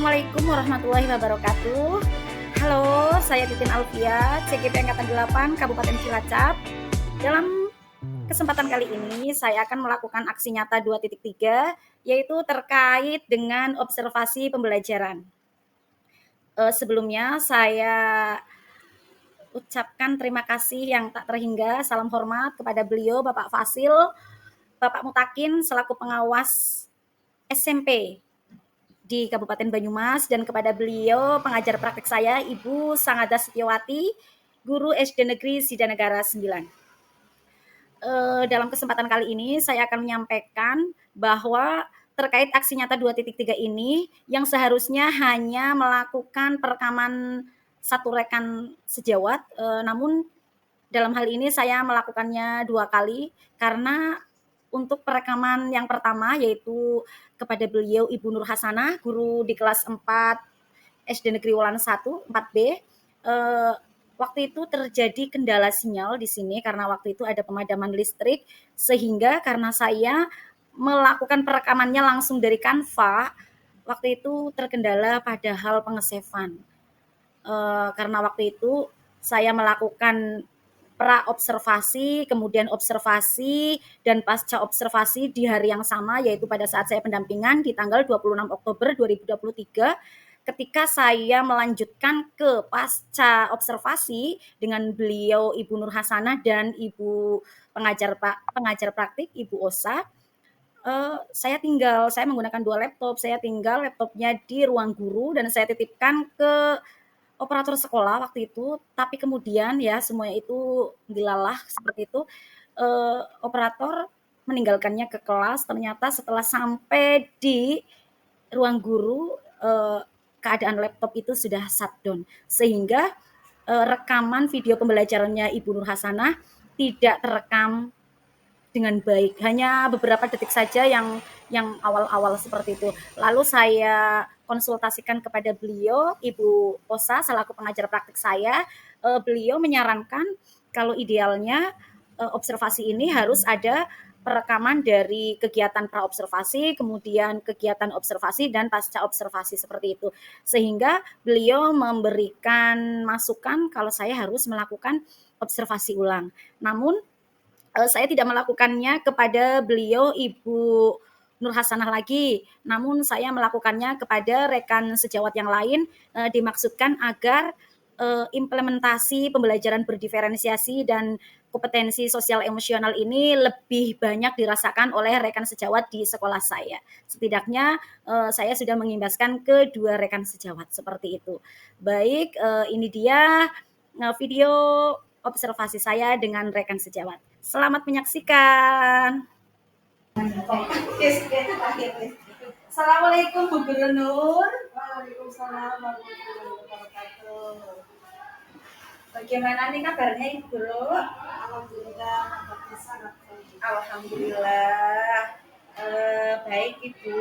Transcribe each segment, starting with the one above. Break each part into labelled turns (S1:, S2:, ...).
S1: Assalamualaikum warahmatullahi wabarakatuh. Halo, saya Titin Alfia, CGP Angkatan 8, Kabupaten Cilacap. Dalam kesempatan kali ini, saya akan melakukan aksi nyata 2.3, yaitu terkait dengan observasi pembelajaran. Sebelumnya, saya ucapkan terima kasih yang tak terhingga, salam hormat kepada beliau, Bapak Fasil, Bapak Mutakin, selaku pengawas SMP di Kabupaten Banyumas, dan kepada beliau pengajar praktek saya Ibu Sangada Setiawati, guru SD Negeri Sidanegara 9. Dalam kesempatan kali ini saya akan menyampaikan bahwa terkait aksi nyata 2.3 ini yang seharusnya hanya melakukan perekaman satu rekan sejawat, namun dalam hal ini saya melakukannya 2 kali karena untuk perekaman yang pertama yaitu kepada beliau Ibu Nur Hasanah, guru di kelas 4 SD Negeri Wulan 1, 4B. Waktu itu terjadi kendala sinyal di sini karena waktu itu ada pemadaman listrik, sehingga karena saya melakukan perekamannya langsung dari Canva, waktu itu terkendala pada hal pengesevan. Karena waktu itu saya melakukan pra-observasi, kemudian observasi, dan pasca observasi di hari yang sama, yaitu pada saat saya pendampingan di tanggal 26 Oktober 2023, ketika saya melanjutkan ke pasca observasi dengan beliau Ibu Nur Hasanah dan Ibu pengajar praktik Ibu Osa. Saya menggunakan 2 laptop, saya tinggal laptopnya di ruang guru dan saya titipkan ke operator sekolah waktu itu, tapi kemudian ya semuanya itu dilalah seperti itu. Operator meninggalkannya ke kelas, ternyata setelah sampai di ruang guru, keadaan laptop itu sudah shutdown, sehingga rekaman video pembelajarannya Ibu Nur Hasanah tidak terekam dengan baik, hanya beberapa detik saja yang awal-awal seperti itu. Lalu saya konsultasikan kepada beliau, Ibu Osa, selaku pengajar praktik saya. Beliau menyarankan kalau idealnya observasi ini harus ada perekaman dari kegiatan pra-observasi, kemudian kegiatan observasi, dan pasca observasi seperti itu. Sehingga beliau memberikan masukan kalau saya harus melakukan observasi ulang. Namun saya tidak melakukannya kepada beliau Ibu Nur Hasanah lagi, namun saya melakukannya kepada rekan sejawat yang lain, dimaksudkan agar implementasi pembelajaran berdiferensiasi dan kompetensi sosial emosional ini lebih banyak dirasakan oleh rekan sejawat di sekolah saya. Setidaknya saya sudah mengimbaskan ke 2 rekan sejawat seperti itu. Baik, ini dia video observasi saya dengan rekan sejawat. Selamat menyaksikan. Assalamualaikum Bu Gubernur.
S2: Waalaikumsalam warahmatullahi wabarakatuh.
S1: Bagaimana nih kabarnya Ibu Guru?
S2: Alhamdulillah, kabarnya sangat baik.
S1: Alhamdulillah. Baik Ibu.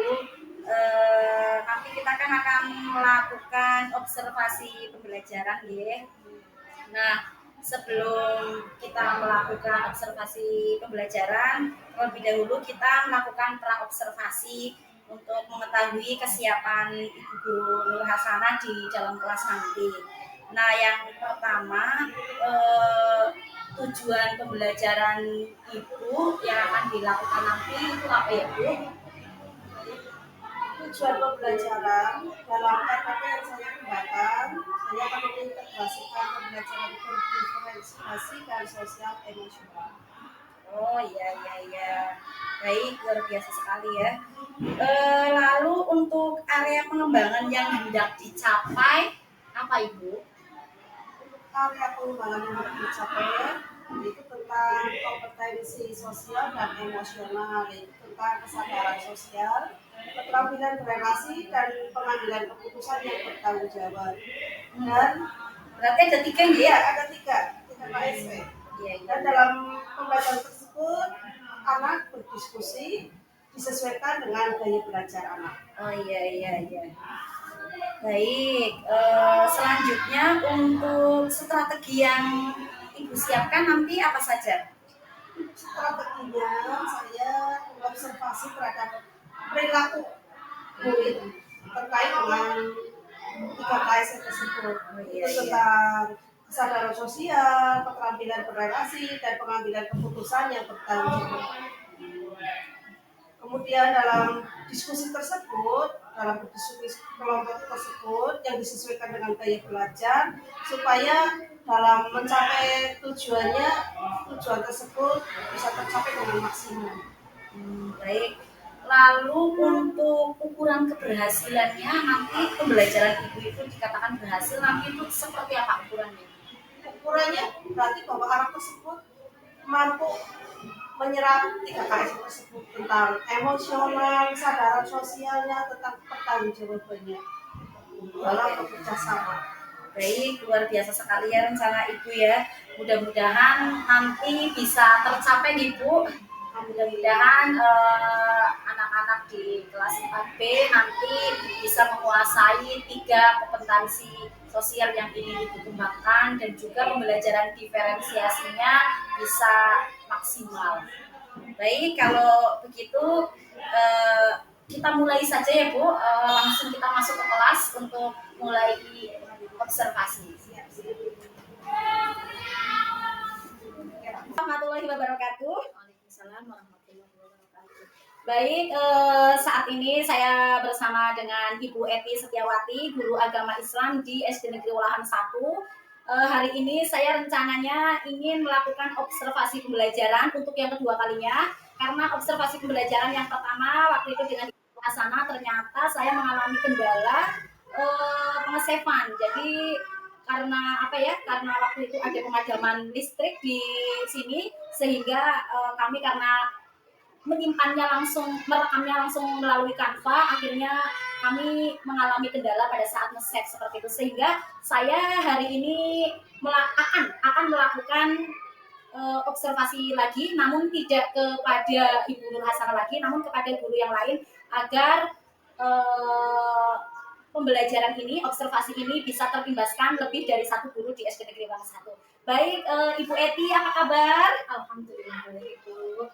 S1: Nanti kita akan melakukan observasi pembelajaran ya. Nah, sebelum kita melakukan observasi pembelajaran, terlebih dahulu kita melakukan pra-observasi untuk mengetahui kesiapan Ibu Guru Nur Hasanah di dalam kelas nanti. Nah, yang pertama, tujuan pembelajaran Ibu yang akan dilakukan nanti itu apa ya Bu?
S2: Tujuan pembelajaran dalam RPP yang saya kembangkan, saya akan mengintegrasikan pembelajaran berdiferensiasi dan sosial emosional.
S1: Oh iya. Baik, luar biasa sekali ya. Lalu untuk area pengembangan yang hendak dicapai apa Ibu?
S2: Untuk area pengembangan yang harus dicapai itu tentang kompetensi sosial dan emosional, yaitu tentang kesadaran sosial, keterampilan berelasi, dan pengambilan keputusan yang bertanggung jawab. Dan
S1: Berarti ada 3 ya?
S2: iya, ada tiga KSP.
S1: Iya.
S2: Dan dalam pembelajaran tersebut, anak berdiskusi disesuaikan dengan gaya belajar anak.
S1: Oh iya. Baik, selanjutnya untuk strategi yang Ibu siapkan nanti apa saja?
S2: Strateginya saya observasi terhadap perilaku murid, terkait dengan 3 KSN tersebut. Itu tentang kesadaran sosial, keterampilan berrelasi, dan pengambilan keputusan yang bertanggung jawab. Kemudian dalam diskusi tersebut, dalam berdiskusi kelompok tersebut yang disesuaikan dengan gaya belajar, supaya dalam mencapai tujuan tersebut bisa tercapai dengan maksimal.
S1: Baik. Lalu untuk ukuran keberhasilannya nanti pembelajaran ibu itu dikatakan berhasil, nanti itu seperti apa ukurannya?
S2: Ukurannya berarti bahwa anak tersebut mampu menyerap 3 KSN tersebut tentang emosional, kesadaran sosialnya, tentang pertanggungjawabannya dalam bekerja sama.
S1: Baik, luar biasa sekali ya rencana ibu ya. Mudah-mudahan nanti bisa tercapai nih Bu. Mudah-mudahan anak-anak di kelas 4B nanti bisa menguasai 3 kompetensi sosial yang ingin dikembangkan dan juga pembelajaran diferensiasinya bisa maksimal. Baik, kalau begitu kita mulai saja ya Bu. Langsung kita masuk ke kelas untuk mulai observasi. Warahmatullahi wabarakatuh. Waalaikumsalam warahmatullahi wabarakatuh. Baik, saat ini saya bersama dengan Ibu Eti Setiawati, guru agama Islam di SD Negeri Walahan 1. Hari ini saya rencananya ingin melakukan observasi pembelajaran untuk yang kedua kalinya, karena observasi pembelajaran yang pertama waktu itu dengan Ibu Hasana ternyata saya mengalami kendala pengesepan. Jadi karena apa ya? Karena waktu itu ada pemadaman listrik di sini sehingga kami karena merekamnya langsung melalui Canva, akhirnya kami mengalami kendala pada saat nge-save seperti itu, sehingga saya hari ini akan melakukan observasi lagi, namun tidak kepada Ibu Nur Hasanah lagi, namun kepada guru yang lain agar pembelajaran ini, observasi ini bisa terimbaskan lebih dari 1 guru di SD Negeri Walahan 1. Baik, Ibu Eti, apa kabar? Alhamdulillah baik Ibu.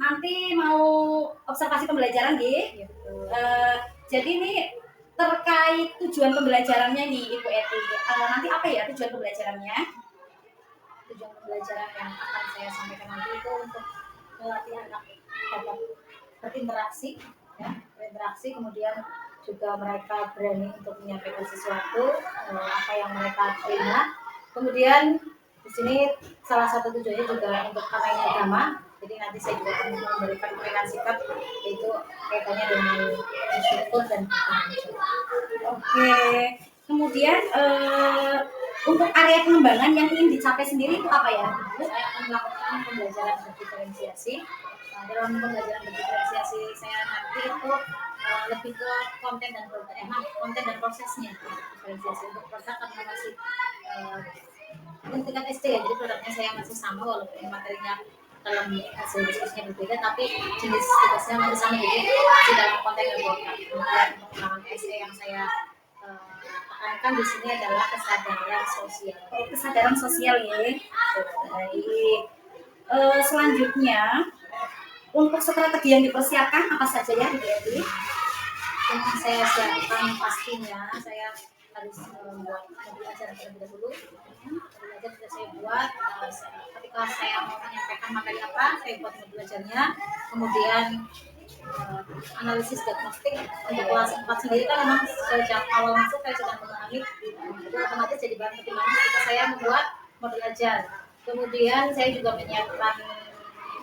S1: Nanti mau observasi pembelajaran nggih. Jadi ini terkait tujuan pembelajarannya nih Ibu Eti. Nanti apa ya tujuan pembelajarannya? Tujuan pembelajaran yang akan saya sampaikan nanti itu untuk melatih anak dapat berinteraksi, ya, berinteraksi, kemudian juga mereka berani untuk menyampaikan sesuatu apa yang mereka terima. Kemudian di sini salah satu tujuannya juga untuk karena ini agama, jadi nanti saya juga akan memberikan pemberian sikap yaitu kaitannya dengan bersyukur dan bertanggung jawab. Oke, kemudian untuk area pengembangan yang ingin dicapai sendiri itu apa ya? Saya akan melakukan pembelajaran berdiferensiasi. Dalam pembelajaran berdiferensiasi saya nanti itu lebih ke konten dan prosesnya diferensiasi. Untuk produk karena masih tingkat SD ya, jadi produknya saya masih sama walaupun materinya dalam hasil diskusinya berbeda, tapi jenis tugasnya masih sama, jadi masih dalam konten dan produk. Kemudian pengembangan SD yang saya tekankan di sini adalah kesadaran sosial. Kesadaran sosial ya. Baik. Selanjutnya untuk strategi yang dipersiapkan apa saja ya Ibu Edi? Yang saya siapkan pastinya saya harus membuat modul ajar terlebih dahulu. Modul ajar sudah saya buat. Ketika saya mau menyampaikan materi apa, saya buat modul ajarnya. Kemudian analisis diagnostik untuk kelas 4 sendiri kan memang sejak awal masuk saya sudah memahami, jadi otomatis jadi bahan pertimbangan ketika saya membuat modul ajar. Kemudian saya juga menyiapkan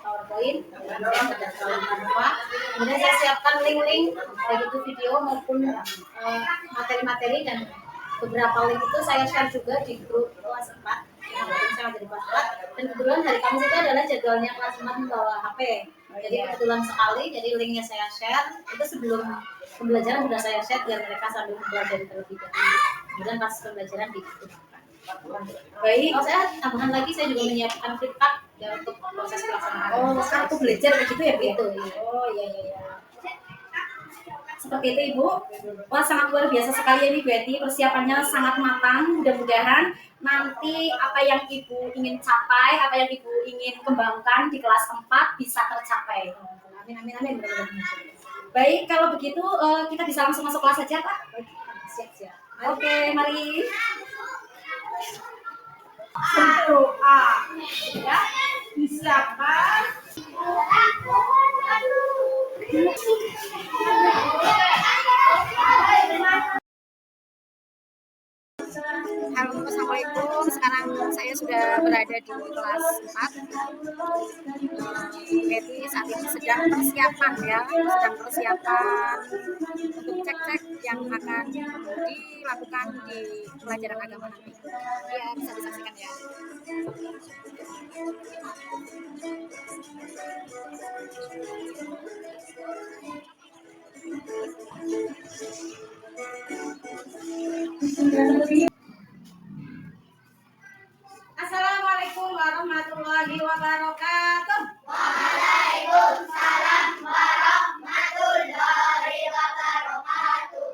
S1: PowerPoint, saya berdasarkan Canva. Kemudian saya siapkan link-link baik itu video maupun materi-materi, dan beberapa link itu saya share juga di grup kelas 4 yang saya dari kelas 4. Dan kebetulan hari Kamis itu adalah jadwalnya kelas 4 membawa HP. Jadi kebetulan sekali, jadi linknya saya share. Itu sebelum pembelajaran sudah saya share biar mereka sambil mempelajari terlebih dahulu. Kemudian pas pembelajaran digunakan. Baik, saya tambahan lagi, saya juga menyiapkan flipchart ya untuk proses pelaksanaan. Oh, kartu belajar begitu ya Bu? Itu. Oh iya. Seperti itu Ibu. Wah, sangat luar biasa sekali ini Bu Eti, persiapannya sangat matang. Mudah-mudahan nanti apa yang Ibu ingin capai, apa yang Ibu ingin kembangkan di kelas 4 bisa tercapai. Amin. Baik, kalau begitu kita bisa langsung masuk kelas saja, Pak.
S2: Siap-siap.
S1: Oke, mari.
S2: Berdoa. Ya, disiapkan.
S1: Halo, Assalamualaikum. Sekarang saya sudah berada di kelas 4. Jadi saat ini sedang persiapan ya, sedang persiapan untuk cek-cek yang akan dilakukan di pelajaran agama nanti. Ya, bisa disaksikan ya.
S2: Assalamualaikum warahmatullahi wabarakatuh.
S3: Waalaikumsalam warahmatullahi wabarakatuh.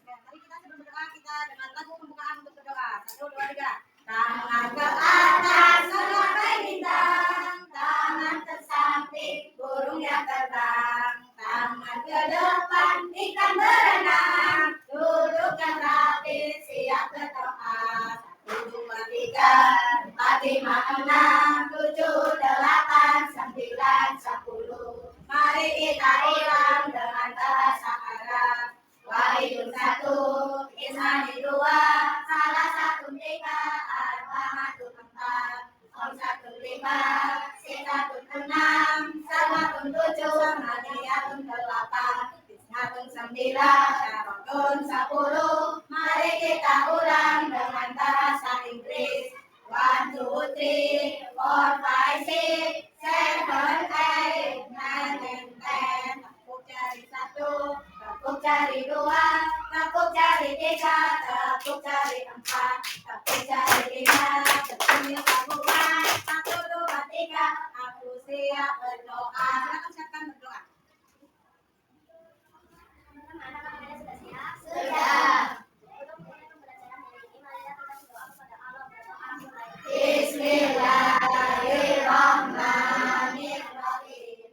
S2: Mari kita sebelum berdoa kita dengan lagu pembukaan untuk berdoa. 1, 2, 3. Tangan ke atas menggapai bintang, tangan tersamping burung yang terbang, tangan ke depan ikan berenang, duduk yang rapi siap berdoa. 1, 2, 3, 4, 5, 6, 7, 8, 9, 10. Mari kita ulang dengan bahasa Arab. Wahidun 1, Isnani 2, salah satu 3, arba'atun 4, khamsatun 5, sittatun 6, sab'atun 7, samaniyatun 8, tis'atun 9, syaratun 10. Mari kita ulang dengan bahasa Inggris. 1, 2, 3, 4, 5, 6, 7, 8, 9, and 10. Tepuk jari 1, tepuk jari 2, tepuk jari 3, tepuk jari 4, tepuk jari 5, tepuk tabungan. 1, 2, 3, aku siap berdoa. Silakan siapkan berdoa.
S3: Anak-anak sudah siap?
S2: Sudah.
S3: Untuk memulai pembelajaran hari ini, marilah kita berdoa kepada Allah. Berdoa mulai.
S2: Bismillahirrahmanirrahim.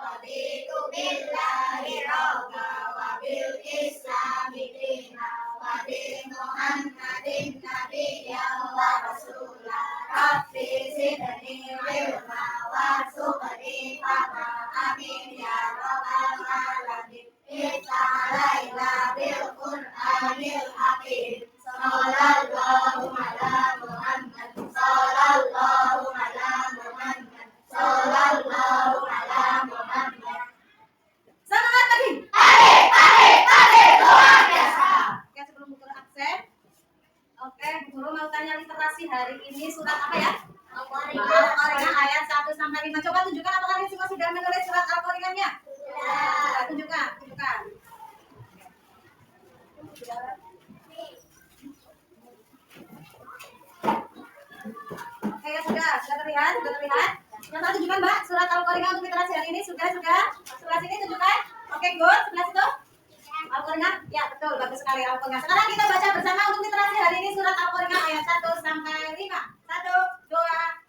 S2: Raditu billahi rabba wa bil islami dina wa bi Muhammadin nabiyyan wa rasula. Rabbi zidni ilma warzuqni fahma. Amin ya rabbal alamin. Iftalaina bil Qur'anil hakim. Sallallahu ala Muhammad. Sallallahu ala Muhammad. Sallallahu ala Muhammad. Semangat lagi. Pagi, luar biasa. Oke, sebelum Bu Guru absen. Oke, Bu Guru mau tanya literasi hari ini surat apa ya? Al-Qarinah ayat 1 sampai 5. Coba tunjukkan apakah kalian semua sudah menulis surat Al-Qarinahnya? Sudah. Tunjukkan. Oke, ya sudah terlihat. Yang tadi tunjukkan Mbak, surat Al-Qarinah untuk literasi hari ini sudah. Sebelah sini tunjukkan. Oke, good. Sebelah situ. Al-Qarinah, ya betul, bagus sekali Al-Qarinah. Sekarang kita baca bersama untuk literasi hari ini surat Al-Qarinah ayat 1 sampai 5. 1, 2,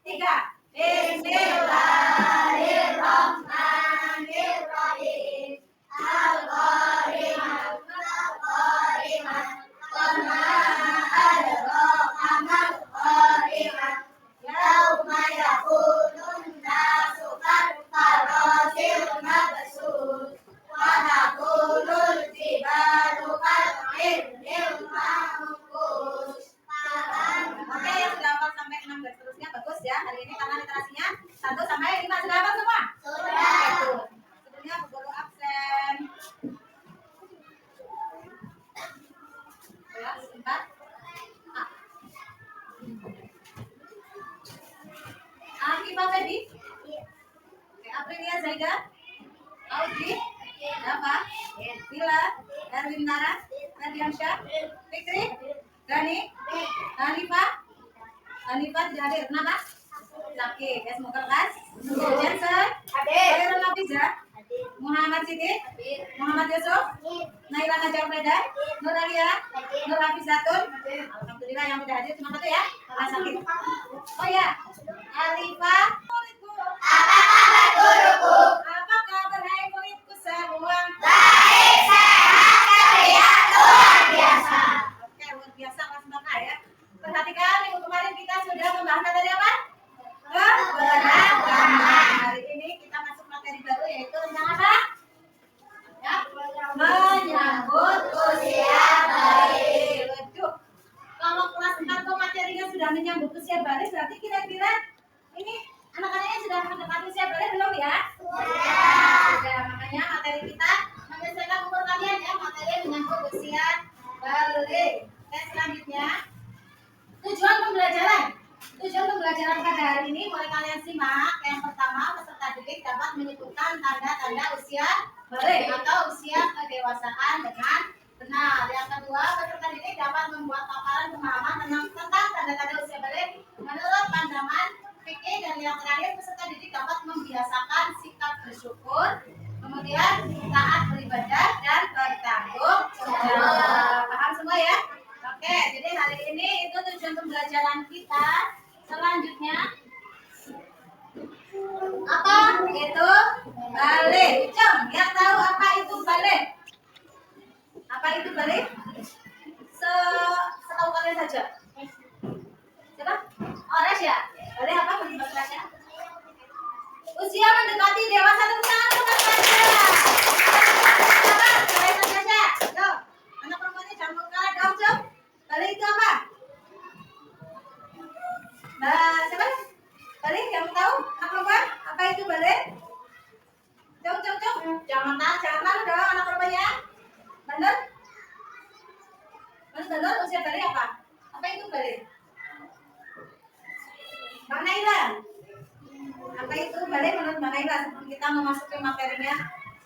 S2: 3. Bismillahirrahmanirrahim. Al-Qarinah, wama adraka mal Qarinah. Yauma yakunun nasu kal-farasil mabsus wa takunul jibalu kal-'irnil manfush. Oke, yang sudah hafal sampai 6 dan seterusnya bagus ya. Hari ini karena literasinya 1 sampai 5 sudah hafal semua? Sudah. Sebelumnya Bu Guru absen. Ya, sebentar. Akifah Febi? Oke, Aprilia Zaida? Audrey? Dafa? Bila? Erwin Nara? Ferdiansyah? Fikri? Gani? Hanifah? Hanifah tidak hadir. Kenapa? Sakit. Ya, semoga kelas. Jensen? Khairul Nafiza? Muhammad Siti? Muhammad Yusuf? Naila Najar Medan? Nur Alia? Nur Hafizatun? Alhamdulillah yang tidak hadir cuma satu ya. Karena sakit. Oh ya, Alifah.
S3: Apa kabar guruku?
S2: Apa kabar hai muridku semua?
S3: Baik.
S1: menyambut usia balik, berarti kira-kira ini anak-anaknya sudah mendekati usia balik belum ya? Sudah. Makanya materi kita menyesuaikan umur kalian ya, materi menyambut usia balik. Dan selanjutnya tujuan pembelajaran. Tujuan pembelajaran pada hari ini boleh kalian simak. Yang pertama, peserta didik dapat menyebutkan tanda-tanda usia balik atau usia kedewasaan dengan benar. Yang kedua, peserta didik dapat membuat paparan pemahaman tentang tanda-tanda usia balik menurut pandangan fikih. Dan yang terakhir, peserta didik dapat membiasakan sikap bersyukur, kemudian taat beribadah dan bertanggung jawab. Paham semua ya? Oke, jadi hari ini itu tujuan pembelajaran kita. Selanjutnya apa itu balik? Cem, yang tahu apa itu balik? Apa itu balik? Setahu kalian saja. Siapa? Ores ya? Balik apa bahasa Indonesia? Usia mendekati dewasa. Tepuk tangan untuk Natasha. Siapa? Balik Natasha. Yo, anak perempuannya jangan mau kalah dong, Cem. Balik itu apa? Siapa? Balik yang tahu? Anak perempuan? Apa itu balik? Cem. Jangan malu dong anak perempuannya. Bener? Bener usia balik apa? Apa itu balik? Bang Naila. Apa itu balik menurut Mbak Naila sebelum kita memasuki materinya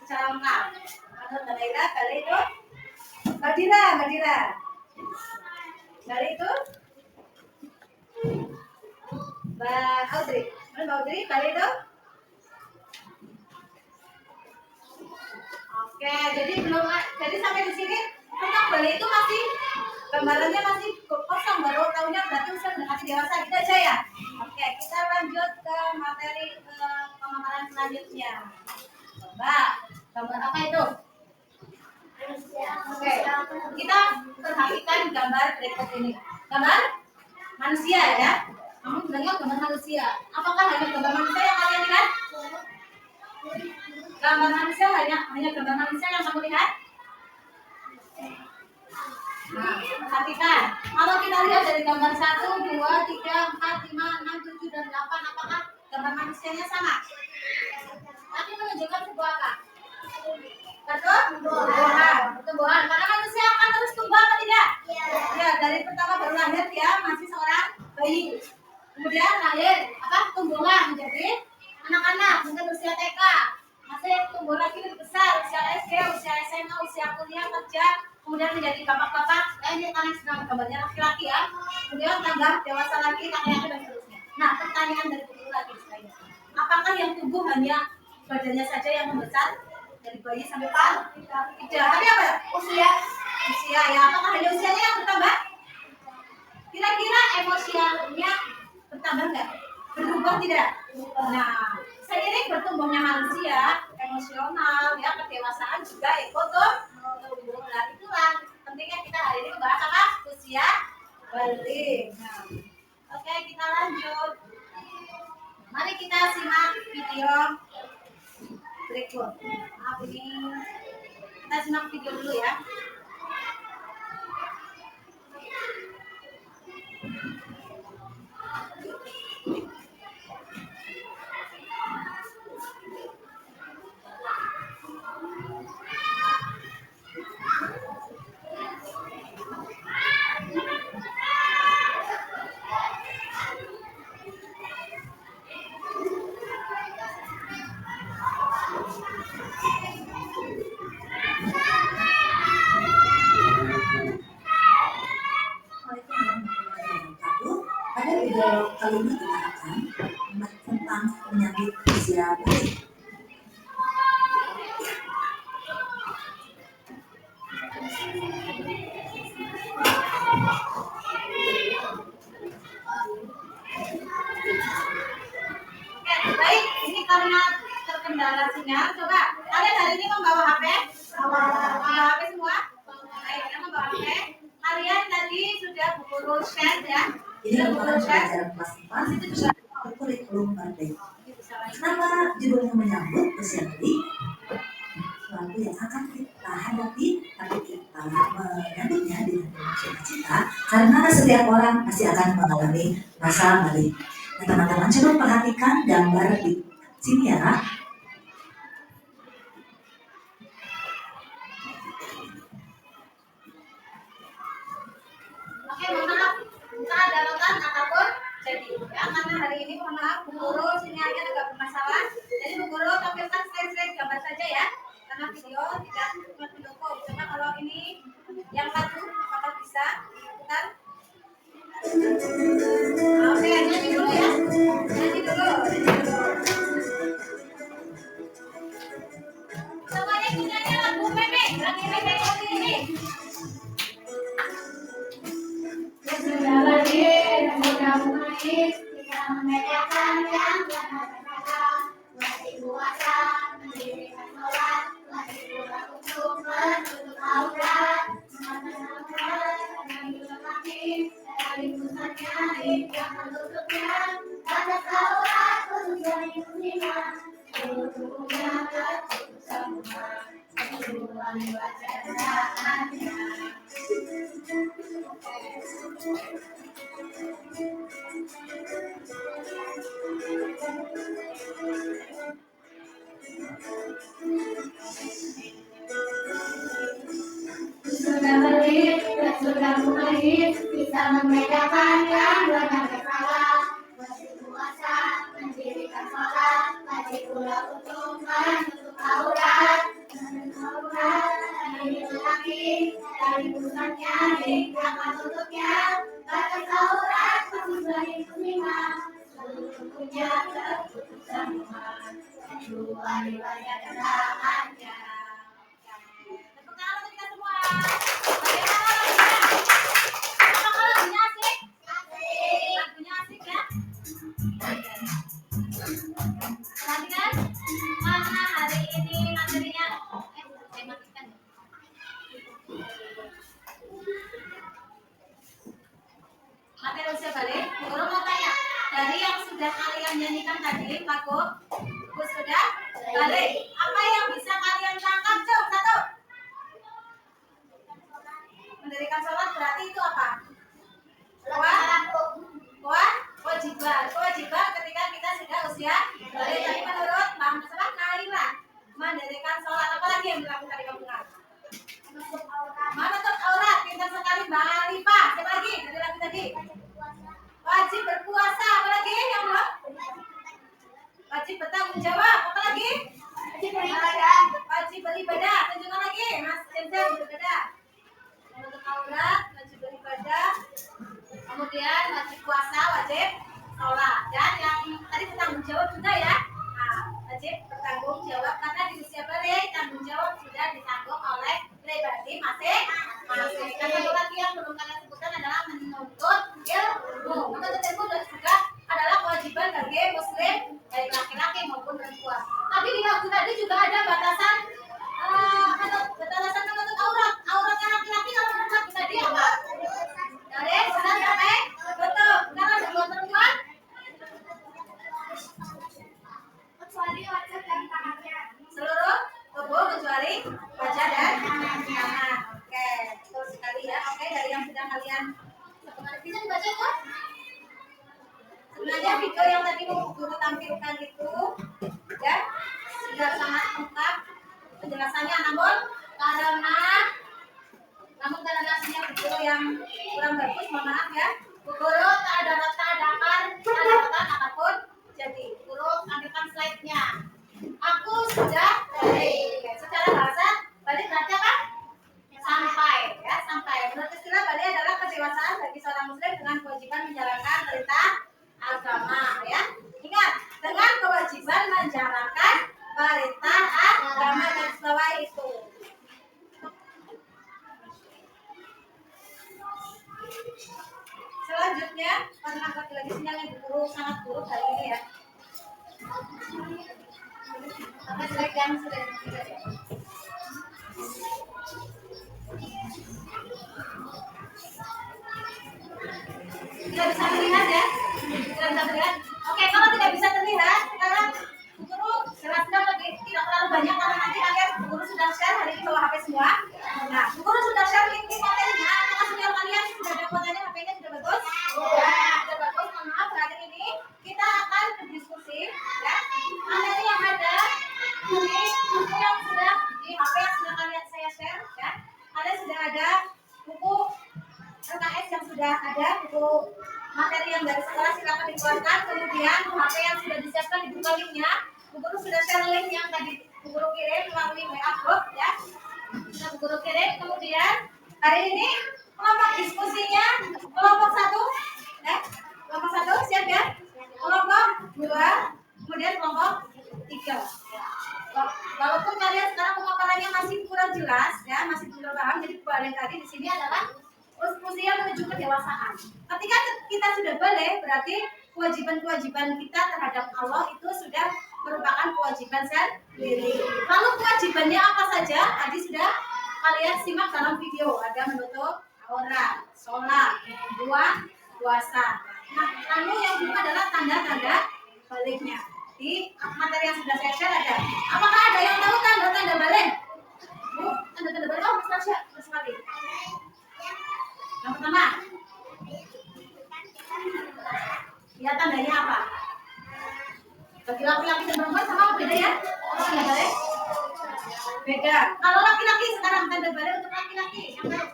S1: secara lengkap? Menurut Mbak Naila balik itu Badira. Balik itu Mbak Audrey. Menurut Mbak Audrey balik itu oke, jadi sampai di sini tentang balik itu masih gambarannya masih kosong, baru tahunya berarti usia mendekati dewasa gitu aja ya. Oke, kita lanjut ke materi pemaparan selanjutnya. Coba, gambar apa itu? Oke, kita perhatikan gambar berikut ini. Gambar manusia ya. Kamu bilangnya gambar manusia. Apakah hanya gambar manusia yang kalian lihat? Gambar manusia hanya gambar manusia yang kamu lihat? Nah, perhatikan. Kalau kita lihat dari gambar 1, 2, 3, 4, 5, 6, 7, dan 8, apakah gambar manusianya sama? Tapi menunjukkan sebuah apa? Pertumbuhan. Karena manusia akan terus tumbuh apa tidak? Ya, dari pertama baru lahir dia masih seorang bayi. Kemudian lahir tumbuhlah menjadi anak-anak, mungkin usia TK, masih tumbuh lagi lebih besar, usia SD, usia SMA, usia kuliah, kerja, kemudian menjadi bapak-bapak. Ini kalian sedang gambarnya laki-laki ya. Kemudian tambah dewasa lagi, kakek-kakek dan seterusnya. Nah, pertanyaan dari guru lagi selanjutnya. Apakah yang tumbuh hanya badannya saja yang membesar dari bayi sampai tidak? Tapi apa? Usia ya. Apakah hanya usianya yang bertambah? Kira-kira emosinya bertambah nggak? Berubah tidak? Nah, seiring bertumbuhnya manusia, emosional, ya kedewasaan juga ikut tumbuh. Nah, itulah pentingnya kita hari ini membahas apa? Usia balik. Nah, oke, kita lanjut. Mari kita simak video berikut. Maaf ini kita simak video dulu ya.
S4: Pada video kali ini kita akan membahas tentang menyambut usia balik.
S1: Baik, ini karena terkendala sinyal, coba kalian hari ini membawa HP? Membawa HP semua? Baik, kalian membawa HP. Kalian tadi sudah guru share ya?
S4: Ini merupakan pelajaran kelas 4 itu bisa kurikulum merdeka. Kenapa judulnya menyambut usia balik? Suatu yang akan kita hadapi, tapi kita menyambutnya dengan cita, karena setiap orang pasti akan mengalami rasa balik. Nah, teman-teman coba perhatikan gambar di sini ya.
S1: Oke, mohon maaf, kita ada notan apapun jadi ya, karena hari ini mohon maaf Bu Guru sinyalnya agak bermasalah, jadi Bu Guru tampilkan slide-slide gambar saja ya, karena video tidak mendukung. Coba kalau ini yang lagu apakah bisa diputar? Oke, nyanyi dulu ya, nyanyi dulu. Semuanya nyanyi lagu Meme, lagi Meme seperti ini.
S3: Sudah balik, sudah mulai, kita membedakan yang benar dan salah. Wajib puasa, mendirikan sholat, wajib pula untuk menutup aurat. Dari lelaki, dari pusatnya, yang menutupnya, batas aurat khusus dari muslimah. Seluruh tubuhnya tertutup semua, kecuali wajah dan tangannya. Sudah balik dan sudah mulai, bisa membedakan yang benar dan salah. Wajib puasa, mendirikan sholat, wajib pula untuk menutup aurat. Dari lelaki, dari pusatnya, hingga menutupnya, batas aurat khusus dari muslimah. Seluruh tubuhnya tertutup semua, kecuali wajah dan tangannya.
S1: Tepuk tangan untuk kita semua. Bagaimana lagunya? Apakah lagunya asik? Lagunya asik ya? Perhatikan, karena hari ini materinya saya matikan ya. Materi usia balik, Guru mau tanya, dari yang sudah kalian nyanyikan tadi, Pak Bu sudah balik, apa yang bisa kalian tangkap? Coba satu. Mendirikan sholat berarti itu apa? Kewajiban ketika kita sudah usia balik. Tapi menurut Mbak Musabah, Naila, mendirikan sholat apa lagi yang dilakukan di kampung? Menutup aurat, pintar sekali Mbak Alifah. Siapa lagi? Dari lagu tadi. Wajib berpuasa, apa lagi yang belum? Wajib bertanggung jawab, apa lagi? Wajib beribadah. Tunjukkan lagi, Mas Jensen beribadah. Menutup aurat, wajib beribadah. Kemudian wajib puasa, wajib sholat. Dan yang tadi bertanggung jawab juga ya. Nah, wajib bertanggung jawab karena di usia balik tanggung jawab sudah ditanggung oleh pribadi masing-masing. Dan satu lagi yang belum kalian sebutkan adalah menuntut ilmu. Menuntut ilmu juga adalah kewajiban bagi muslim baik laki-laki maupun perempuan. Tapi di lagu tadi juga ada batasan menutup aurat. Auratnya laki-laki kalau menurut lagu tadi apa? Dari sudah sampai tutup. Kalau buat perempuan
S3: Kecuali wajah dan tangannya.
S1: seluruh tubuh kecuali wajah dan tangan. Oke, betul sekali ya. Oke, dari yang sudah kalian bisa dibaca kok? Sebenarnya video yang tadi Guru tampilkan itu ya sudah sangat lengkap penjelasannya, namun karena sinyal Guru yang kurang bagus, mohon maaf ya. Guru tak ada notan apapun. Jadi Guru ambilkan slide-nya. Aku sudah balik. Secara bahasa balik berarti apa? Sampai ya, sampai. Menurut istilah balik adalah kedewasaan bagi seorang muslim dengan kewajiban menjalankan perintah agama ya. Ingat, dengan kewajiban menjalankan perintah agama dan bawah itu. Selanjutnya, karena lagi sinyalnya Guru sangat buruk hari ini ya. Sampai slide yang sudah ditulis ya. Tidak bisa melihat ya? Tidak bisa melihat. Oke, kalau tidak bisa terlihat, sekarang Guru jelaskan lebih tidak terlalu banyak karena nanti kalian Guru sudah share hari ini bawa HP semua. Nah, Guru sudah share link materinya. Apakah sinyal kalian UKS yang sudah ada, buku materi yang dari sekolah silakan dikeluarkan. Kemudian HP yang sudah disiapkan dibuka linknya. Bu Guru sudah share link yang tadi Bu Guru kirim melalui WA group ya. Sudah Bu Guru kirim. Kemudian hari ini kelompok diskusinya kelompok 1 kelompok 1 siap ya? Kelompok 2, kemudian kelompok 3. Walaupun kalian sekarang pemaparannya masih kurang jelas ya, masih belum paham, jadi balik lagi di sini adalah usia menuju kedewasaan. Ketika kita sudah balik, berarti kewajiban-kewajiban kita terhadap Allah itu sudah merupakan kewajiban sendiri. Lalu kewajibannya apa saja? Tadi sudah kalian simak dalam video. Ada menutup aurat, sholat, puasa. Nah, lalu yang kedua adalah tanda-tanda baliknya. Di materi yang sudah saya share ada. Apakah ada yang tahu tanda-tanda balik? Bu, tanda-tanda balik. Oh, Mas Tasya, sekali. Yang pertama, ya tandanya apa? Bagi laki-laki dan perempuan sama apa beda ya? Tanda balik? Beda. Kalau laki-laki sekarang tanda balik untuk laki-laki yang tahu?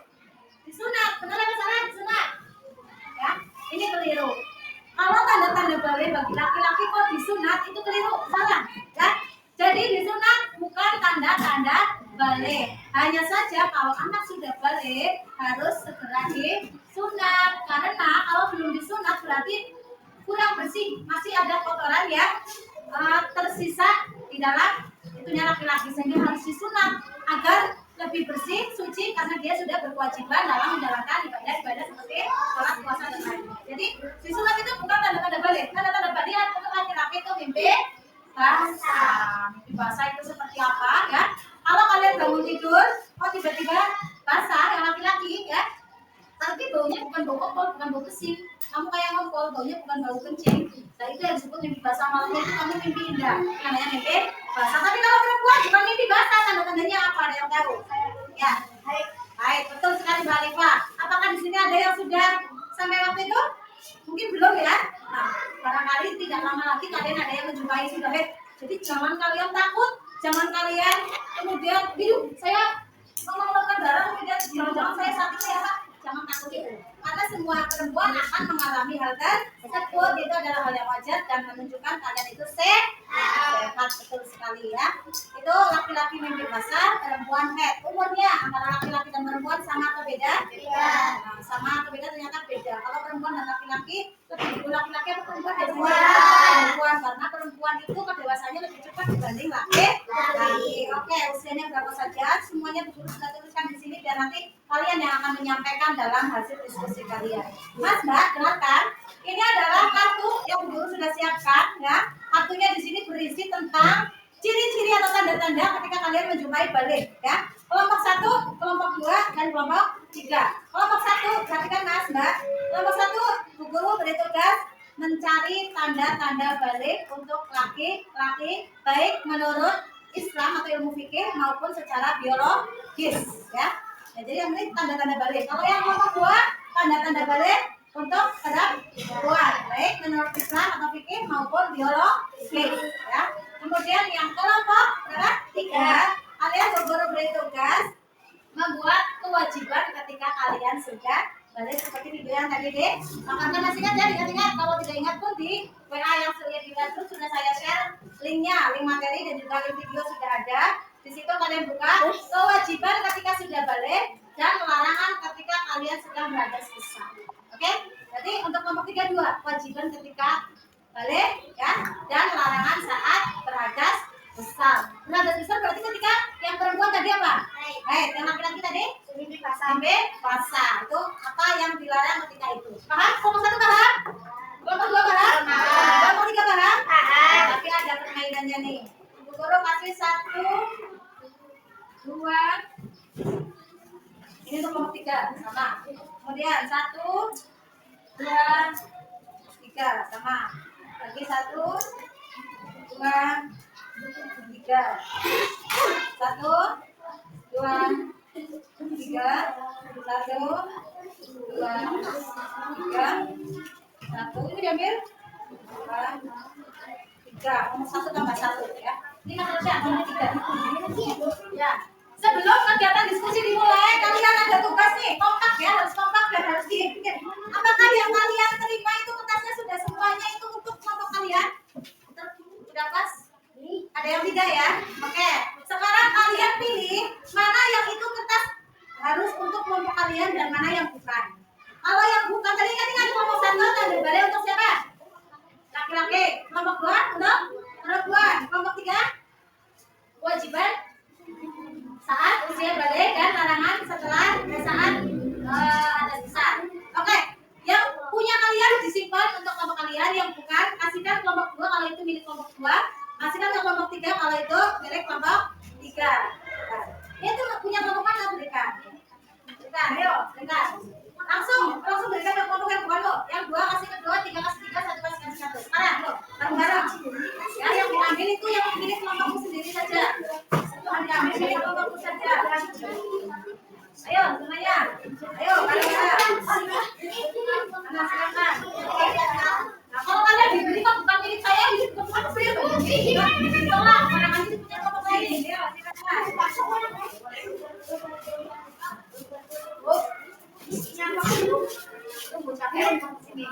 S1: Disunat, benar apa salah? Disunat. Ya, ini keliru. Kalau tanda-tanda balik bagi laki-laki kok disunat itu keliru, salah. Ya, jadi disunat bukan tanda-tanda balik. Hanya saja kalau anak sudah balik harus segera disunat. Karena kalau belum disunat berarti kurang bersih, masih ada kotoran yang tersisa di dalam itunya laki-laki, sehingga harus disunat agar lebih bersih, suci, karena dia sudah berkewajiban dalam menjalankan ibadah-ibadah seperti sholat, puasa dan lainnya. Jadi disunat itu bukan tanda-tanda balik. Tanda-tanda balik untuk laki-laki itu mimpi basah. Mimpi basah itu seperti apa ya? Kalau kalian bangun tidur, kok tiba-tiba basah yang laki-laki ya, tapi baunya bukan bau kopol, bukan bau besi. Kamu kayak ngompol, baunya bukan bau kencing. Nah itu yang disebut mimpi basah. Malamnya itu kamu mimpi indah, namanya mimpi basah. Tapi kalau perempuan bukan mimpi basah, tanda-tandanya apa? Ada yang tahu? Ya, baik, betul sekali Mbak Alifa. Apakah di sini ada yang sudah sampai waktu itu? Mungkin belum ya. Nah, barangkali tidak lama lagi kalian ada yang menjumpai sudah. Jadi jangan kalian takut, jangan kalian kemudian, saya mau mengeluarkan darah, kemudian jangan-jangan saya sakit ya Pak. Jangan takut itu. Karena semua perempuan akan mengalami hal tersebut. Itu adalah hal yang wajar dan menunjukkan kalian itu sehat. Betul sekali ya. Itu laki-laki mimpi basah, perempuan head. Umurnya antara laki-laki dan perempuan sama atau beda? Beda. Nah, sama atau beda? Ternyata beda. Kalau perempuan dan laki-laki, lebih laki-laki atau perempuan? Perempuan. Karena perempuan itu kedewasaannya lebih cepat dibanding laki-laki. Oke, usianya berapa saja? Semuanya Bu Guru sudah tuliskan di sini biar nanti kalian yang akan menyampaikan dalam hasil diskusi kalian. Mas, Mbak, dengarkan. Ini adalah kartu yang Bu Guru sudah siapkan ya. Kartunya di sini berisi tentang ciri-ciri atau tanda-tanda ketika kalian menjumpai balik ya. Kelompok 1, kelompok 2, dan kelompok 3. Kelompok 1, perhatikan Mas, Mbak. Kelompok 1, Bu Guru beri tugas mencari tanda-tanda balik untuk laki-laki baik menurut Islam atau ilmu fikih maupun secara biologis ya. Nah, jadi yang ini tanda-tanda balik. Kalau yang kelompok 2, tanda-tanda balik untuk perempuan baik menurut Islam atau fikih maupun biologis ya. Kemudian yang kelompok 3, kalian baru beri tugas membuat kewajiban ketika kalian sudah balik seperti video yang tadi deh. Karena masih ingat ya, ingat-ingat. Kalau tidak ingat pun di WA yang sudah saya share linknya, link materi dan juga link video sudah ada. Di situ kalian buka kewajiban ketika sudah balik dan larangan ketika kalian sedang berhadas besar. Oke? Jadi untuk kelompok 3 2, kewajiban ketika balik ya dan larangan saat berhadas besar. Berhadas besar berarti ketika yang perempuan tadi apa? Baik, yang laki-laki tadi mimpi basah. Itu apa yang dilarang ketika itu? Paham? Kelompok 1 paham? Kelompok 2 paham? Kelompok 3 paham? Tapi ada permainannya nih. Bu Guru kasih 1 2. Ini untuk kelompok 3 sama. Kemudian 1 2 3 sama. Lagi 1 2 3. 1 2 3. 1 2 3. 1. Ini diambil 2 3. Nomor 1 tambah 1 ya. Ini kan harusnya nomor 3. Ya. Sebelum kegiatan diskusi dimulai, kalian ada tugas nih, kompak ya, harus kompak dan harus dipikir. Apakah yang kalian terima itu kertasnya sudah semuanya itu untuk kelompok kalian? Sudah pas? Ada yang tidak ya? Oke. Sekarang kalian pilih mana yang itu kertas harus untuk kelompok kalian dan mana yang bukan. Kalau yang bukan tadi kan ingat kelompok 1 tanda balai untuk siapa? Laki-laki. Kelompok 2 untuk perempuan. Kelompok 3 kewajiban saat usia balik dan larangan setelah saat ada sisa. Oke, yang punya kalian disimpan untuk kelompok kalian, yang bukan kasihkan kelompok 2 kalau itu milik kelompok 2, kasihkan ke kelompok 3 kalau itu milik kelompok 3. Nah, itu punya kelompok mana berikan? Berikan, ayo, berikan. Langsung berikan ke kelompok yang bukan lo. Yang 2 kasih ke 2, 3 kasih 3, 1 kasih 1. Sekarang lo, bareng-bareng. Ya, yang diambil itu yang milik kelompokmu sendiri saja. Diambil milik kelompokmu saja. Ayo, semuanya. Ayo, bareng-bareng. Nah, silakan. Nah, kalau kalian dibeli kok bukan milik saya, ini bukan saya. Tolak, barangkali itu punya kelompok lain. Ayo, silakan. Tunggu sampai sini.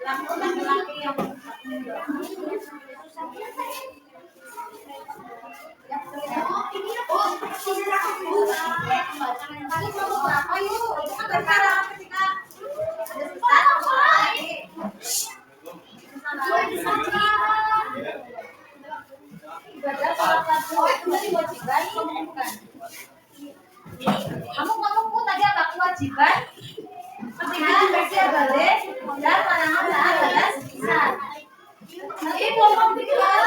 S1: Laki-laki yang berapa yuk? Itu kan berkara ketika ibadah sholat fardu itu tadi kewajiban, bukan? Kamu ngomongmu tadi apa kewajiban? Ketika usia balik dan larangan saat batas sisa. Nanti kelompok 3 sudah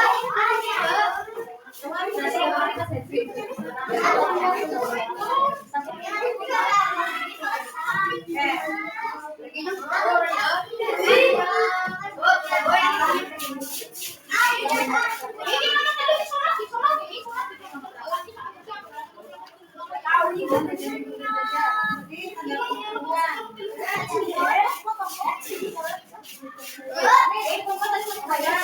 S1: semuanya?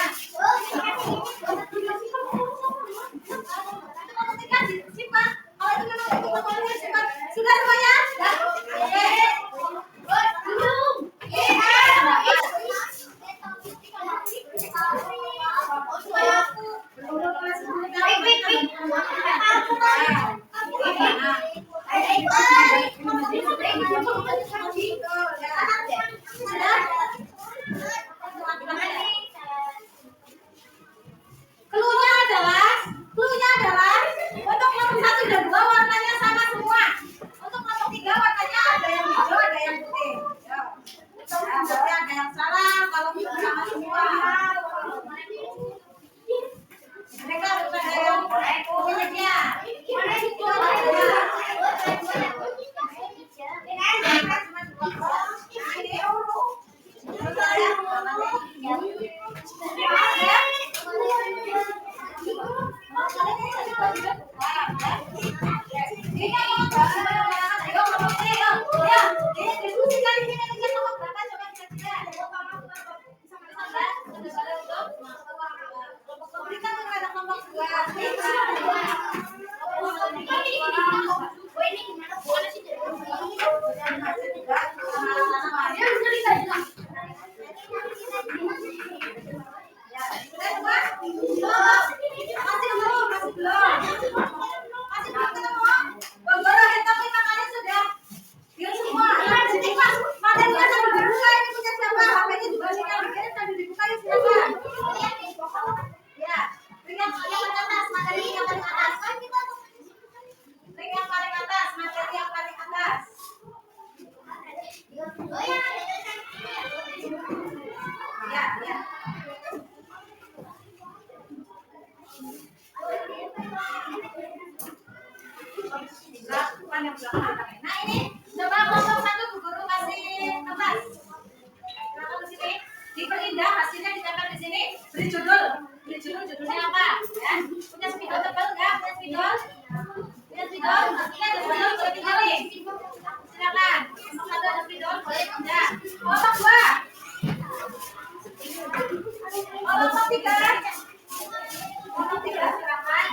S1: Clue-nya adalah untuk nomor 1 dan 2 warnanya sama semua. Untuk nomor 3 warnanya ada yang hijau, ada yang putih. Berarti ada yang salah kalau itu sama semua. Mereka harus ada yang miliknya. Nah ini coba kelompok 1 Bu Guru kasih kertas. Silakan ke sini. Diperindah hasilnya ditempel di sini. Beri judul. Judulnya apa? Ya. Punya spidol tebal enggak? Punya spidol? Punya spidol? Ini ada spidol boleh tinggalin. Silakan. Kelompok 1 ada spidol boleh pindah. Kelompok 2. Kelompok 3. Kelompok 3 silakan.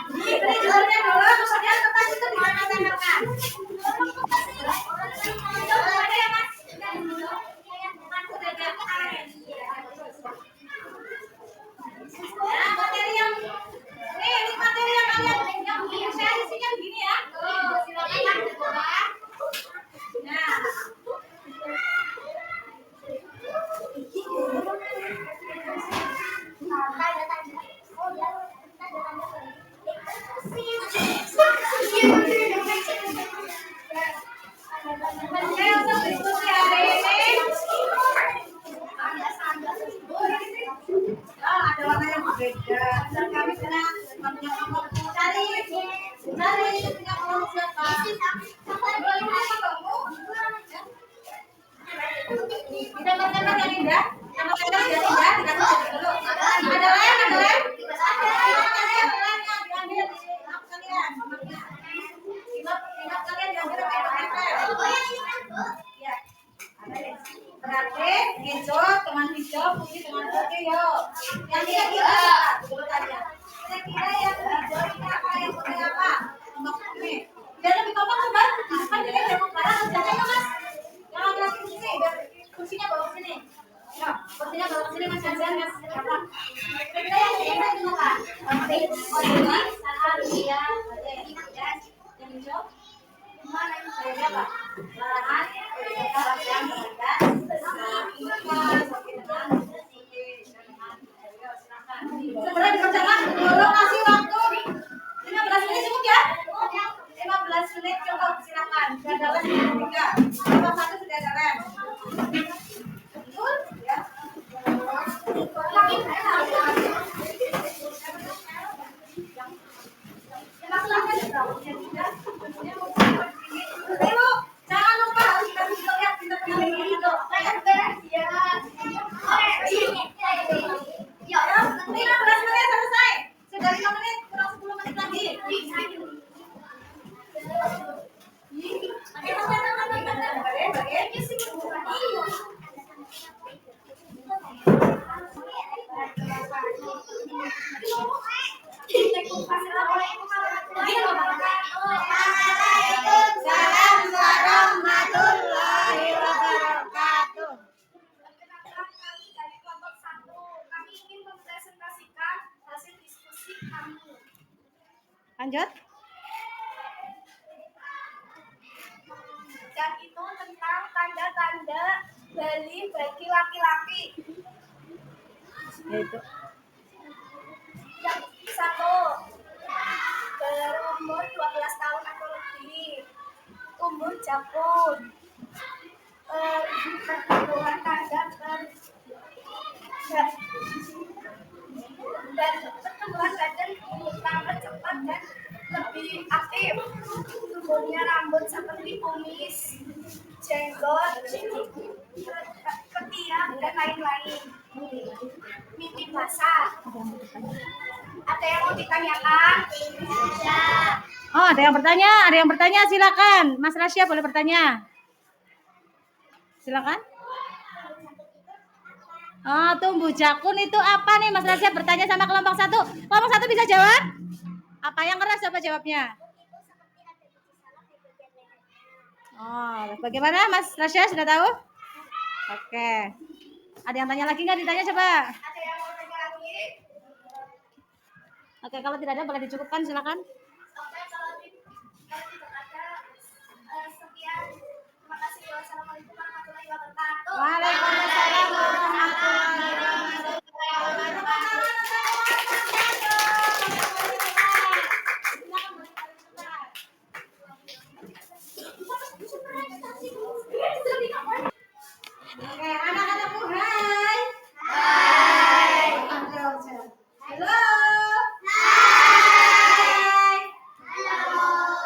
S2: Untuk diskusi hari ini ada warna yang berbeda. Dan kami punya kelompok cari punya kelompok siapa? Kita yang indah. Yang indah dikasih dulu. Ada lem, ada lem. Berarti hijau dengan hijau, putih dengan putih, yuk. Yang kira-kira dulu tanya. Kira-kira yang hijau ini apa, yang putih apa? Untuk ini. Biar lebih kompak coba. Kan ini belok ke kanan, jangan ya mas. Jangan lagi ke sini, biar kursinya bawa ke sini. Ya, kursinya bawa ke sini mas Janjan, mas. Kira-kira yang ini apa? Putih, putih, Arya, yang hijau. Mana yang saya apa? Lahan, yang berada. Segera dikerjakan, tolong kasih waktu 15 menit cukup ya? 15 menit cukup, silakan. Sudah dalam 3. Nomor 1 sudah dalam. Betul? Ya. Jangan lupa harus kasih lihat pintar-pintar itu. Ya, 15 menit selesai. Sudah 5 menit, kurang 10 menit lagi. Salam warahmatullahi wabarakatuh.
S3: Kami dari kelompok 1, kami ingin mempresentasikan hasil diskusi kami.
S1: Lanjut.
S3: Dan itu tentang tanda-tanda Bali bagi laki-laki.
S1: Yaitu
S3: Yang 1, berumur 12 tahun atau lebih, umur jabun, pertumbuhan tanda dan pertumbuhan badan tambah cepat dan lebih aktif. Tubuhnya rambut seperti kumis, jenggot, ketiak, dan lain-lain. Mimpi basah. Ada yang mau ditanyakan?
S1: Oh, ada yang bertanya, silakan. Mas Rasya boleh bertanya. Silakan. Oh, tumbuh jakun itu apa nih Mas Rasya bertanya sama kelompok 1. Kelompok 1 bisa jawab? Apa yang keras apa jawabnya? Oh, bagaimana Mas Rasya sudah tahu? Oke. Ada yang tanya lagi nggak? Ditanya coba.
S3: Ada yang mau tanya lagi?
S1: Oke, kalau tidak ada boleh dicukupkan silakan.
S3: Oke, kalau tidak ada, sekian. Terima kasih. Wassalamualaikum warahmatullahi wabarakatuh.
S1: Waalaikumsalam warahmatullahi wabarakatuh.
S2: Oke, anak-anakku, hai. Halo.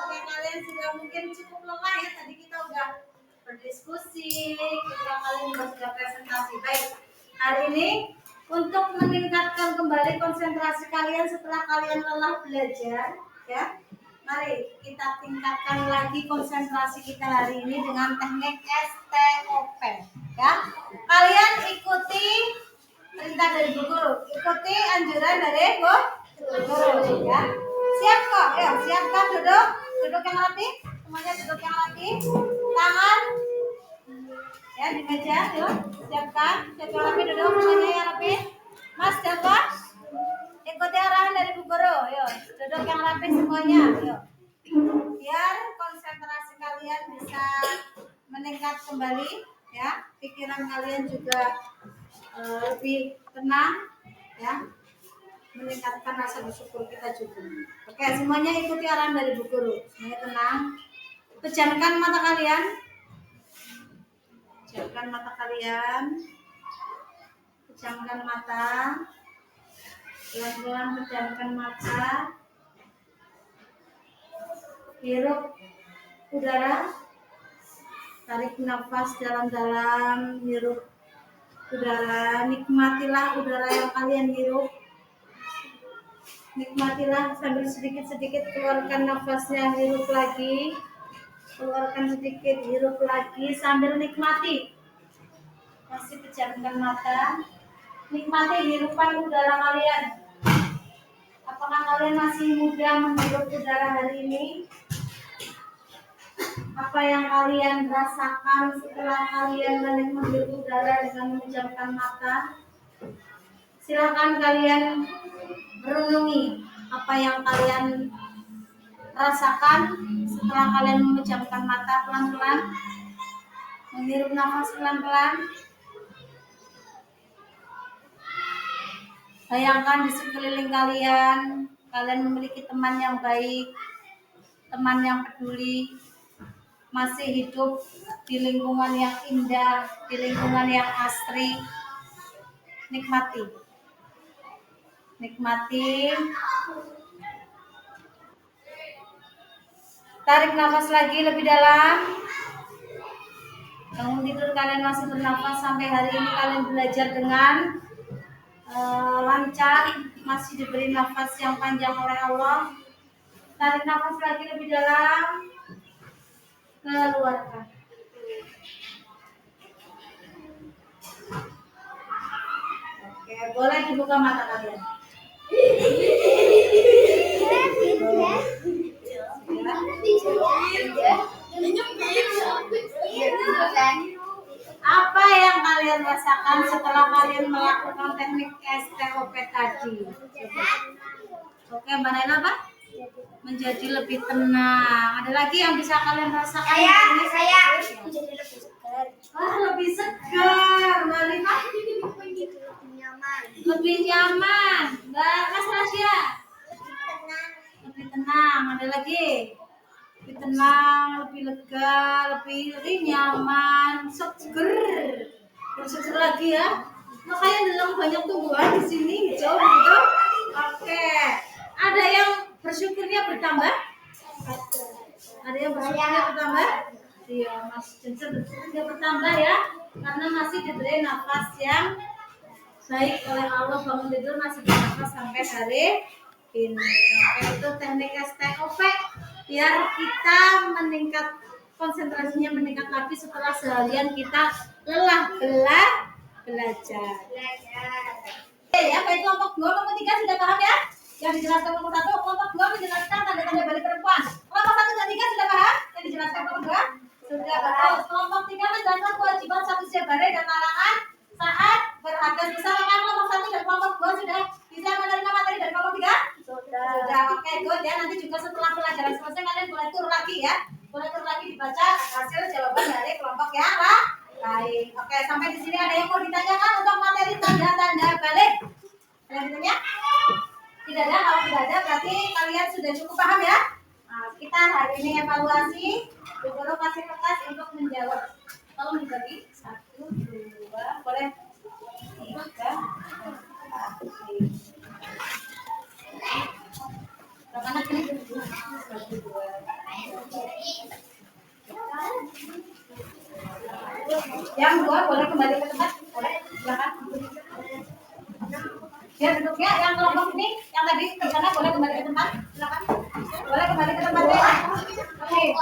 S2: Oke, kalian sudah mungkin cukup lelah ya. Tadi kita udah berdiskusi, kalian juga sudah presentasi. Baik, hari ini untuk meningkatkan kembali konsentrasi kalian setelah kalian lelah belajar, ya. Mari kita tingkatkan lagi konsentrasi kita hari ini dengan teknik STOP, ya. Kalian ikuti perintah dari Bu Guru, ikuti anjuran dari Bu Guru, ya. Siap kok? Ya, siap kan? Duduk yang rapi, semuanya duduk yang rapi. Tangan ya di meja, yuk. Siapkan, siap yang rapi, duduk semuanya yang rapi. Mas Joko, ikuti arahan dari Bu Guru, yuk. Duduk yang rapi semuanya, yuk. Biar konsentrasi kalian bisa meningkat kembali, ya. Pikiran kalian juga lebih tenang, ya. Meningkatkan rasa bersyukur kita juga. Oke, semuanya ikuti arahan dari Bu Guru. Semuanya tenang. Pejamkan mata kalian. Pejamkan mata kalian. Pejamkan mata. Pelan-pelan pejamkan mata. Hirup udara. Tarik nafas dalam-dalam, hirup udara. Nikmatilah udara yang kalian hirup. Nikmatilah sambil sedikit-sedikit keluarkan nafasnya, hirup lagi. Keluarkan sedikit, hirup lagi sambil nikmati. Masih pejamkan mata. Nikmati hirupan udara kalian. Apakah kalian masih mudah menghirup udara hari ini? Apa yang kalian rasakan setelah kalian menghirup udara dengan memejamkan mata? Silakan kalian renungi apa yang kalian rasakan setelah kalian memejamkan mata pelan-pelan, menghirup nafas pelan-pelan. Bayangkan di sekeliling kalian, kalian memiliki teman yang baik, teman yang peduli, masih hidup di lingkungan yang indah, di lingkungan yang asri. Nikmati. Nikmati. Tarik nafas lagi lebih dalam. Bangun tidur kalian masih bernafas sampai hari ini kalian belajar dengan lancar, masih diberi nafas yang panjang oleh Allah. Tarik nafas lagi lebih dalam. Keluarkan. Oke, boleh dibuka mata kalian. Apa yang kalian rasakan setelah kalian melakukan teknik STOP tadi? Oke, Mbak Naila apa? Menjadi lebih tenang. Ada lagi yang bisa kalian rasakan?
S3: Saya menjadi lebih segar.
S2: Lebih segar. Mbak Lina?
S3: Lebih nyaman.
S2: Lebih nyaman. Mbak Mas Rasya? Lebih tenang. Ada lagi? Lebih tenang, lebih lega, lebih nyaman, seger. Berseger lagi ya. Makanya dalam banyak tumbuhan di sini hijau gitu. Oke. Ada yang bersyukurnya bertambah? Ada yang bersyukurnya bertambah? Iya, Mas Jensen bersyukurnya bertambah ya. Karena masih diberi nafas yang baik oleh Allah, bangun tidur masih bernafas sampai hari ini. Oke, itu teknik STOP biar kita meningkat, konsentrasinya meningkat lagi setelah seharian kita lelah belajar. Ya, baik kelompok 2, kelompok 3 sudah paham ya? Yang dijelaskan kelompok 1, kelompok 2 menjelaskan tanda-tanda balik perempuan. Kelompok 1 dan 3 sudah paham? Yang dijelaskan kelompok 2 sudah paham. Kelompok 3 menjelaskan kewajiban satu jabare dan larangan saat berada bersama. Kelompok 1 dan kelompok 2 sudah bisa menerima materi dari kelompok 3? Sudah. Oke, good ya. Nanti juga setelah pelajaran selesai kalian boleh tur lagi ya. Boleh tur lagi dibaca hasil jawaban dari kelompok yang lain. Oke, sampai di sini ada yang mau ditanyakan untuk materi tanda-tanda balik? Ada yang ditanya? Tidak ada. Kalau tidak ada berarti kalian sudah cukup paham ya. Nah, kita hari ini evaluasi. Bu Guru kasih kertas untuk menjawab. Tolong dibagi 1, 2, boleh 3, 4, 5. Berapa anak ini? 1, 2. Yang 2 boleh kembali ke tempat? Boleh, silakan. Biar duduknya yang kelompok ini, yang tadi ke sana boleh kembali ke tempat? Silakan. Boleh kembali ke tempat ya? Oke.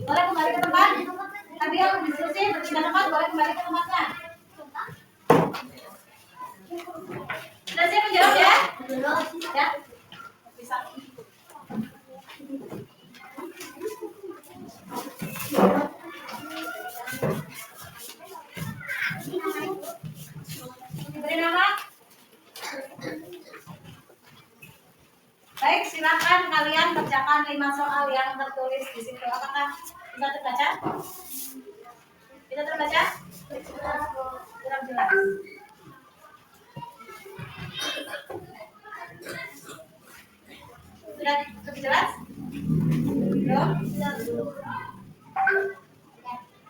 S2: Boleh kembali ke tempat? Tadi yang diskusi berpindah tempat, boleh kembali ke tempatnya. Sudah siap menjawab ya? Ya. Bisa. Diberi nama? Baik, silakan kalian kerjakan 5 soal yang tertulis di situ. Apakah bisa terbaca? Bisa terbaca? Kurang jelas. Sudah lebih jelas? Belum?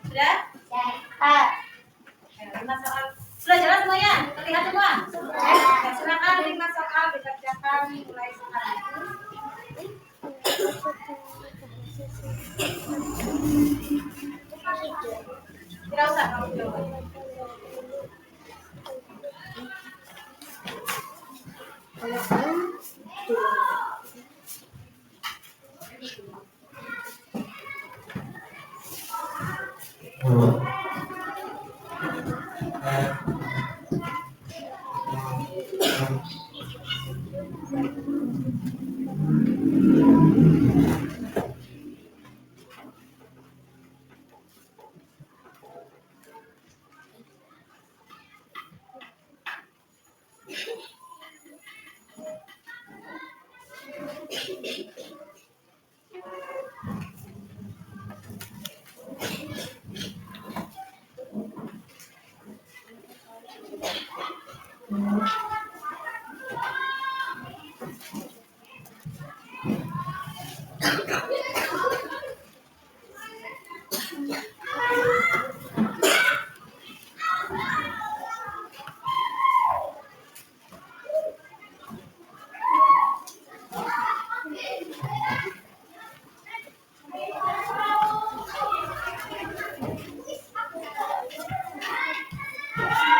S2: Sudah
S1: Sudah? Ya, 5 soal. Sudah jelas semuanya? Terlihat semua? Ya, silakan 5 soal dikerjakan mulai sekarang. Tidak usah kamu jawab.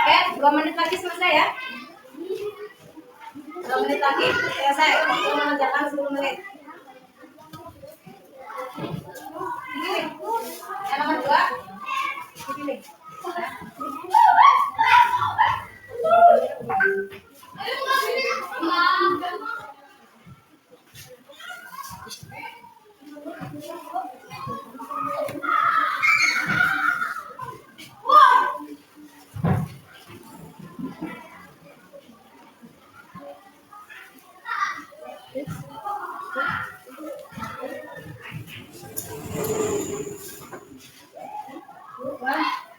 S1: Oke, 2 menit lagi selesai ya. 2 menit lagi selesai. Waktu mengerjakan 10 menit. Ini, yang nomor 2. Dipilih.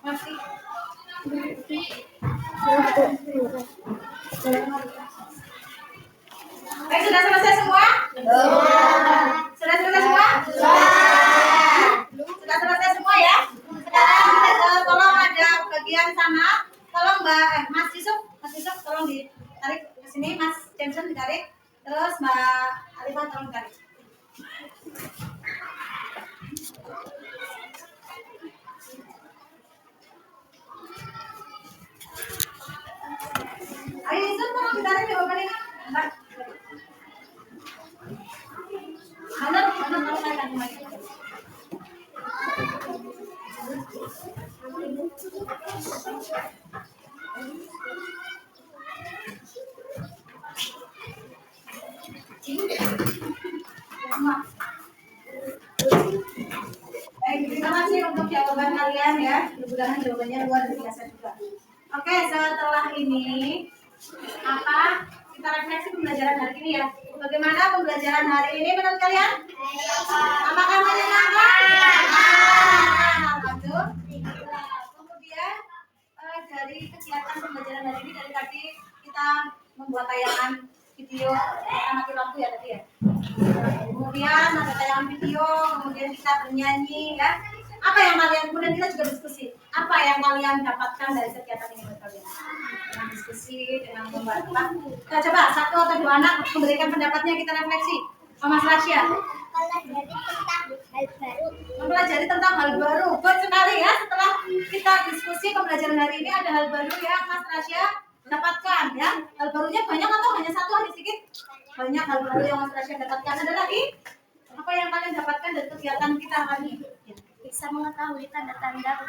S1: Masih. Baik, sudah selesai semua? Sudah selesai semua? Sudah selesai semua ya? Sekarang tolong ada bagian sana. Tolong Mas Yusuf tolong ditarik ke sini. Mas Jameson ditarik. Terus Mbak Alifah tolong ditarik. Ayo Yusuf tolong ditarik jawabannya. Mbak. Mana tolong tarik lagi. Baik, terima kasih untuk jawaban kalian ya. Mudah-mudahan jawabannya luar biasa juga. Oke, setelah ini kita refleksi pembelajaran hari ini ya. Bagaimana pembelajaran hari ini menurut kalian? Apakah menyenangkan? Lanjut. Kemudian dari kegiatan pembelajaran hari ini dari tadi kita membuat tayangan video, kita mati lampu ya tadi ya. Kemudian ada tayangan video, kemudian kita bernyanyi ya. Apa yang kalian, kemudian kita juga diskusi. Apa yang kalian dapatkan dari kegiatan ini menurut kalian? Dengan diskusi, dengan membantah. Kita coba 1 atau 2 anak memberikan pendapatnya, kita refleksi. Mas Rasya. Mempelajari tentang hal baru. Baik sekali ya, setelah kita diskusi pembelajaran hari ini ada hal baru ya Mas Rasya dapatkan ya. Hal barunya banyak atau hanya 1 aja sedikit? Banyak hal baru yang Mas Rasya dapatkan. Ada lagi? Apa yang kalian dapatkan dari kegiatan kita hari ini?
S3: Bisa mengetahui tanda-tanda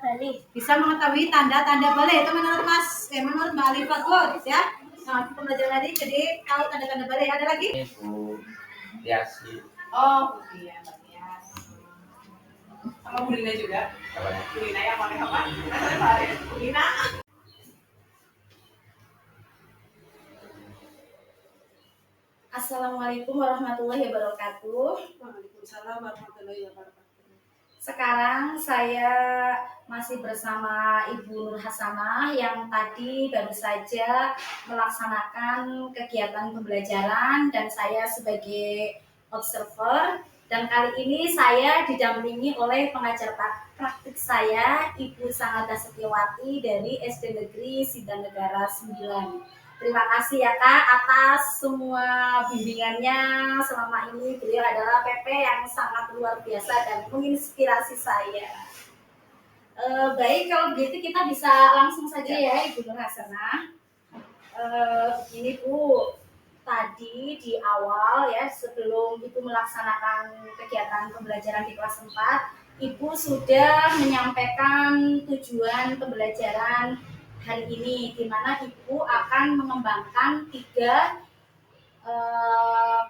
S3: balik.
S1: Bisa mengetahui tanda-tanda balik itu menurut menurut Mbak Alifah good ya. Nah, pembelajaran tadi jadi tahu tanda-tanda balik. Ada lagi?
S5: Biasi.
S1: Oh iya, ya.
S6: Sama Bu Lina juga. Bu Lina yang pakai apa? Bu Lina.
S1: Assalamualaikum warahmatullahi wabarakatuh.
S2: Waalaikumsalam warahmatullahi wabarakatuh.
S1: Sekarang saya masih bersama Ibu Nur Hasanah yang tadi baru saja melaksanakan kegiatan pembelajaran dan saya sebagai observer Dan kali ini saya didampingi oleh pengajar praktik saya, Ibu Sangatta Setiawati dari SD Negeri Sidang Negara 9. Terima kasih ya Kak atas semua bimbingannya selama ini. Beliau adalah PP yang sangat luar biasa dan menginspirasi saya. Baik, kalau begitu kita bisa langsung saja ya Ibu Nur Hasanah. Begini Bu, tadi di awal ya sebelum Ibu melaksanakan kegiatan pembelajaran di kelas 4, Ibu sudah menyampaikan tujuan pembelajaran hari ini, di mana Ibu akan mengembangkan 3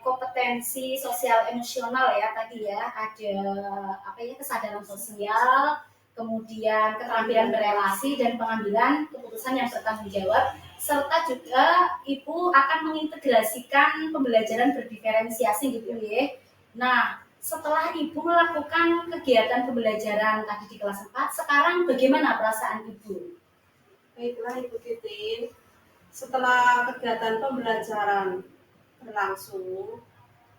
S1: kompetensi sosial emosional ya tadi ya, ada kesadaran sosial, kemudian keterampilan berelasi dan pengambilan keputusan yang bertanggung jawab, serta juga Ibu akan mengintegrasikan pembelajaran berdiferensiasi gitu ya. Nah, setelah Ibu melakukan kegiatan pembelajaran tadi di kelas 4, sekarang bagaimana perasaan Ibu?
S2: Baiklah Ibu Titin, setelah kegiatan pembelajaran berlangsung,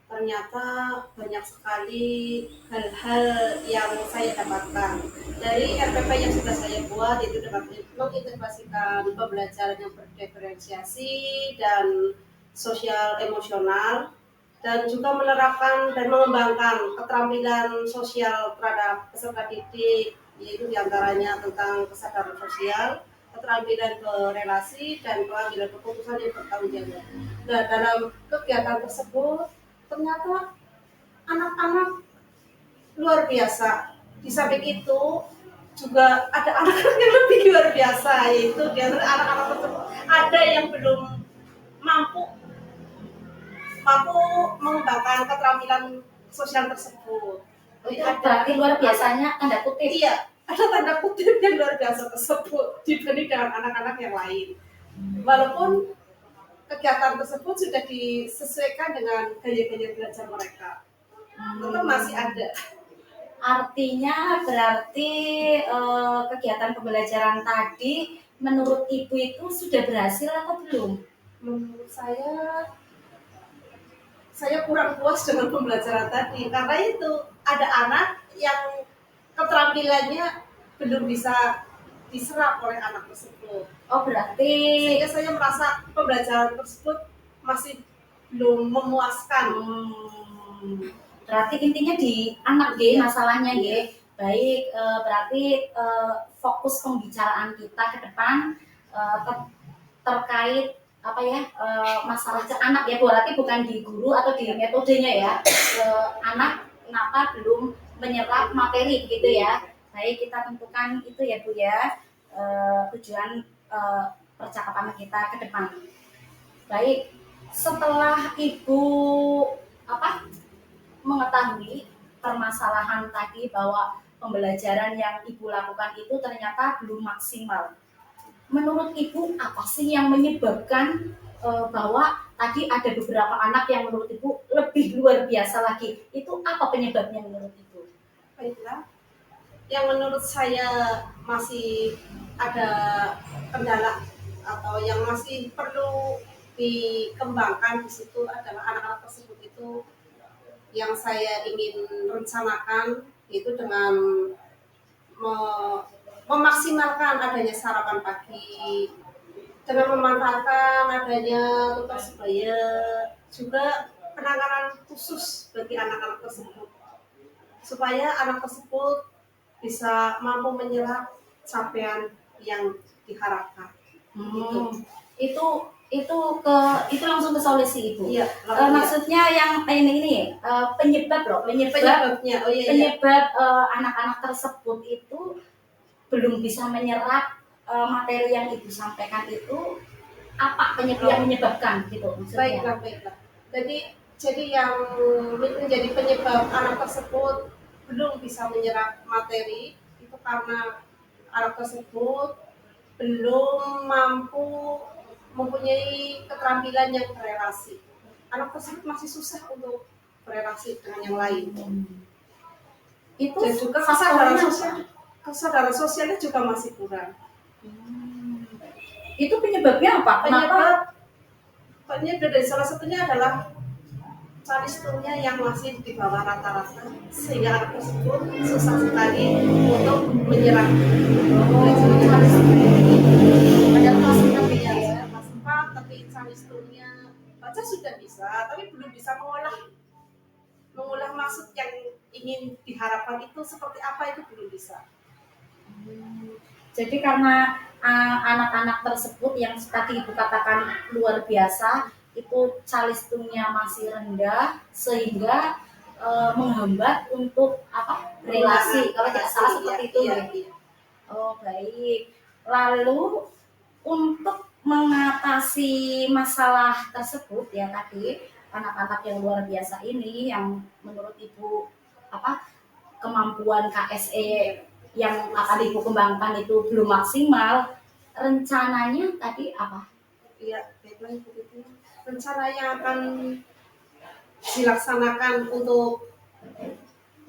S2: ternyata banyak sekali hal-hal yang saya dapatkan dari RPP yang sudah saya buat. Itu dapat mengintegrasikan pembelajaran yang berdiferensiasi dan sosial emosional, dan juga menerapkan dan mengembangkan keterampilan sosial terhadap peserta didik, yaitu diantaranya tentang kesadaran sosial, keterampilan berelasi, dan pengambilan keputusan yang bertanggung jawab. Nah, dalam kegiatan tersebut ternyata anak-anak luar biasa. Di samping itu juga ada anak-anak yang lebih luar biasa, yaitu di antara anak-anak tersebut ada yang belum mampu mengembangkan keterampilan sosial tersebut.
S1: Itu berarti luar biasanya tanda kutip.
S2: Iya, ada tanda kutip yang luar biasa tersebut dibanding dengan anak-anak yang lain. Walaupun kegiatan tersebut sudah disesuaikan dengan gaya-gaya belajar mereka, tetap masih ada.
S1: Artinya berarti kegiatan pembelajaran tadi menurut Ibu itu sudah berhasil atau belum?
S2: Menurut saya kurang puas dengan pembelajaran tadi, karena itu ada anak yang keterampilannya belum bisa diserap oleh anak tersebut.
S1: Oh berarti
S2: Sehingga saya merasa pembelajaran tersebut masih belum memuaskan.
S1: Berarti intinya di anak G masalahnya G. Baik, berarti fokus pembicaraan kita ke depan terkait masalah ke anak ya, berarti bukan di guru atau di metodenya ya. Anak kenapa belum menyerap materi gitu ya. Baik, kita tentukan itu ya Bu ya, tujuan percakapan kita ke depan. Baik, setelah Ibu mengetahui permasalahan tadi bahwa pembelajaran yang Ibu lakukan itu ternyata belum maksimal. Menurut Ibu apa sih yang menyebabkan bahwa tadi ada beberapa anak yang menurut Ibu lebih luar biasa lagi? Itu apa penyebabnya menurut Ibu?
S2: Baiklah, yang menurut saya masih ada kendala atau yang masih perlu dikembangkan di situ adalah anak-anak tersebut itu yang saya ingin rencanakan, itu dengan memaksimalkan adanya sarapan pagi, dengan memanfaatkan adanya tutor sebaya, juga penanganan khusus bagi anak-anak tersebut, supaya anak tersebut bisa mampu menyerap capaian yang diharapkan.
S1: Itu langsung ke solusi Ibu.
S2: Iya,
S1: maksudnya yang ini penyebab
S2: penyebabnya.
S1: Penyebab anak-anak tersebut itu belum bisa menyerap materi yang Ibu sampaikan itu, apa penyebab yang menyebabkan gitu maksudnya?
S2: Baiklah. Jadi yang menjadi penyebab anak tersebut belum bisa menyerap materi itu karena anak tersebut belum mampu mempunyai keterampilan yang berelasi. Anak tersebut masih susah untuk berelasi dengan yang lain.
S1: Itu
S2: dan juga kesadaran sosialnya juga masih kurang.
S1: Itu penyebabnya apa?
S2: Penyebab dari salah satunya adalah calistung-nya yang masih di bawah rata-rata sehingga anak tersebut susah sekali untuk menyerah.
S1: Padahal kelas 6
S2: Ya,
S1: ya.
S2: kelas 4 tapi calistung-nya baca sudah bisa, tapi belum bisa mengolah maksud yang ingin diharapkan itu seperti apa, itu belum bisa.
S1: Jadi karena anak-anak tersebut yang tadi Ibu katakan luar biasa, itu calistungnya masih rendah sehingga menghambat untuk apa relasi. Kalau tidak salah seperti itu.
S2: Iya,
S1: Ya?
S2: iya.
S1: Oh baik. Lalu untuk mengatasi masalah tersebut ya tadi anak-anak yang luar biasa ini yang menurut Ibu apa kemampuan KSE yang akan Ibu kembangkan itu belum maksimal, rencananya tadi apa?
S2: Iya, baiklah Ibu Titi. Rencana yang akan dilaksanakan untuk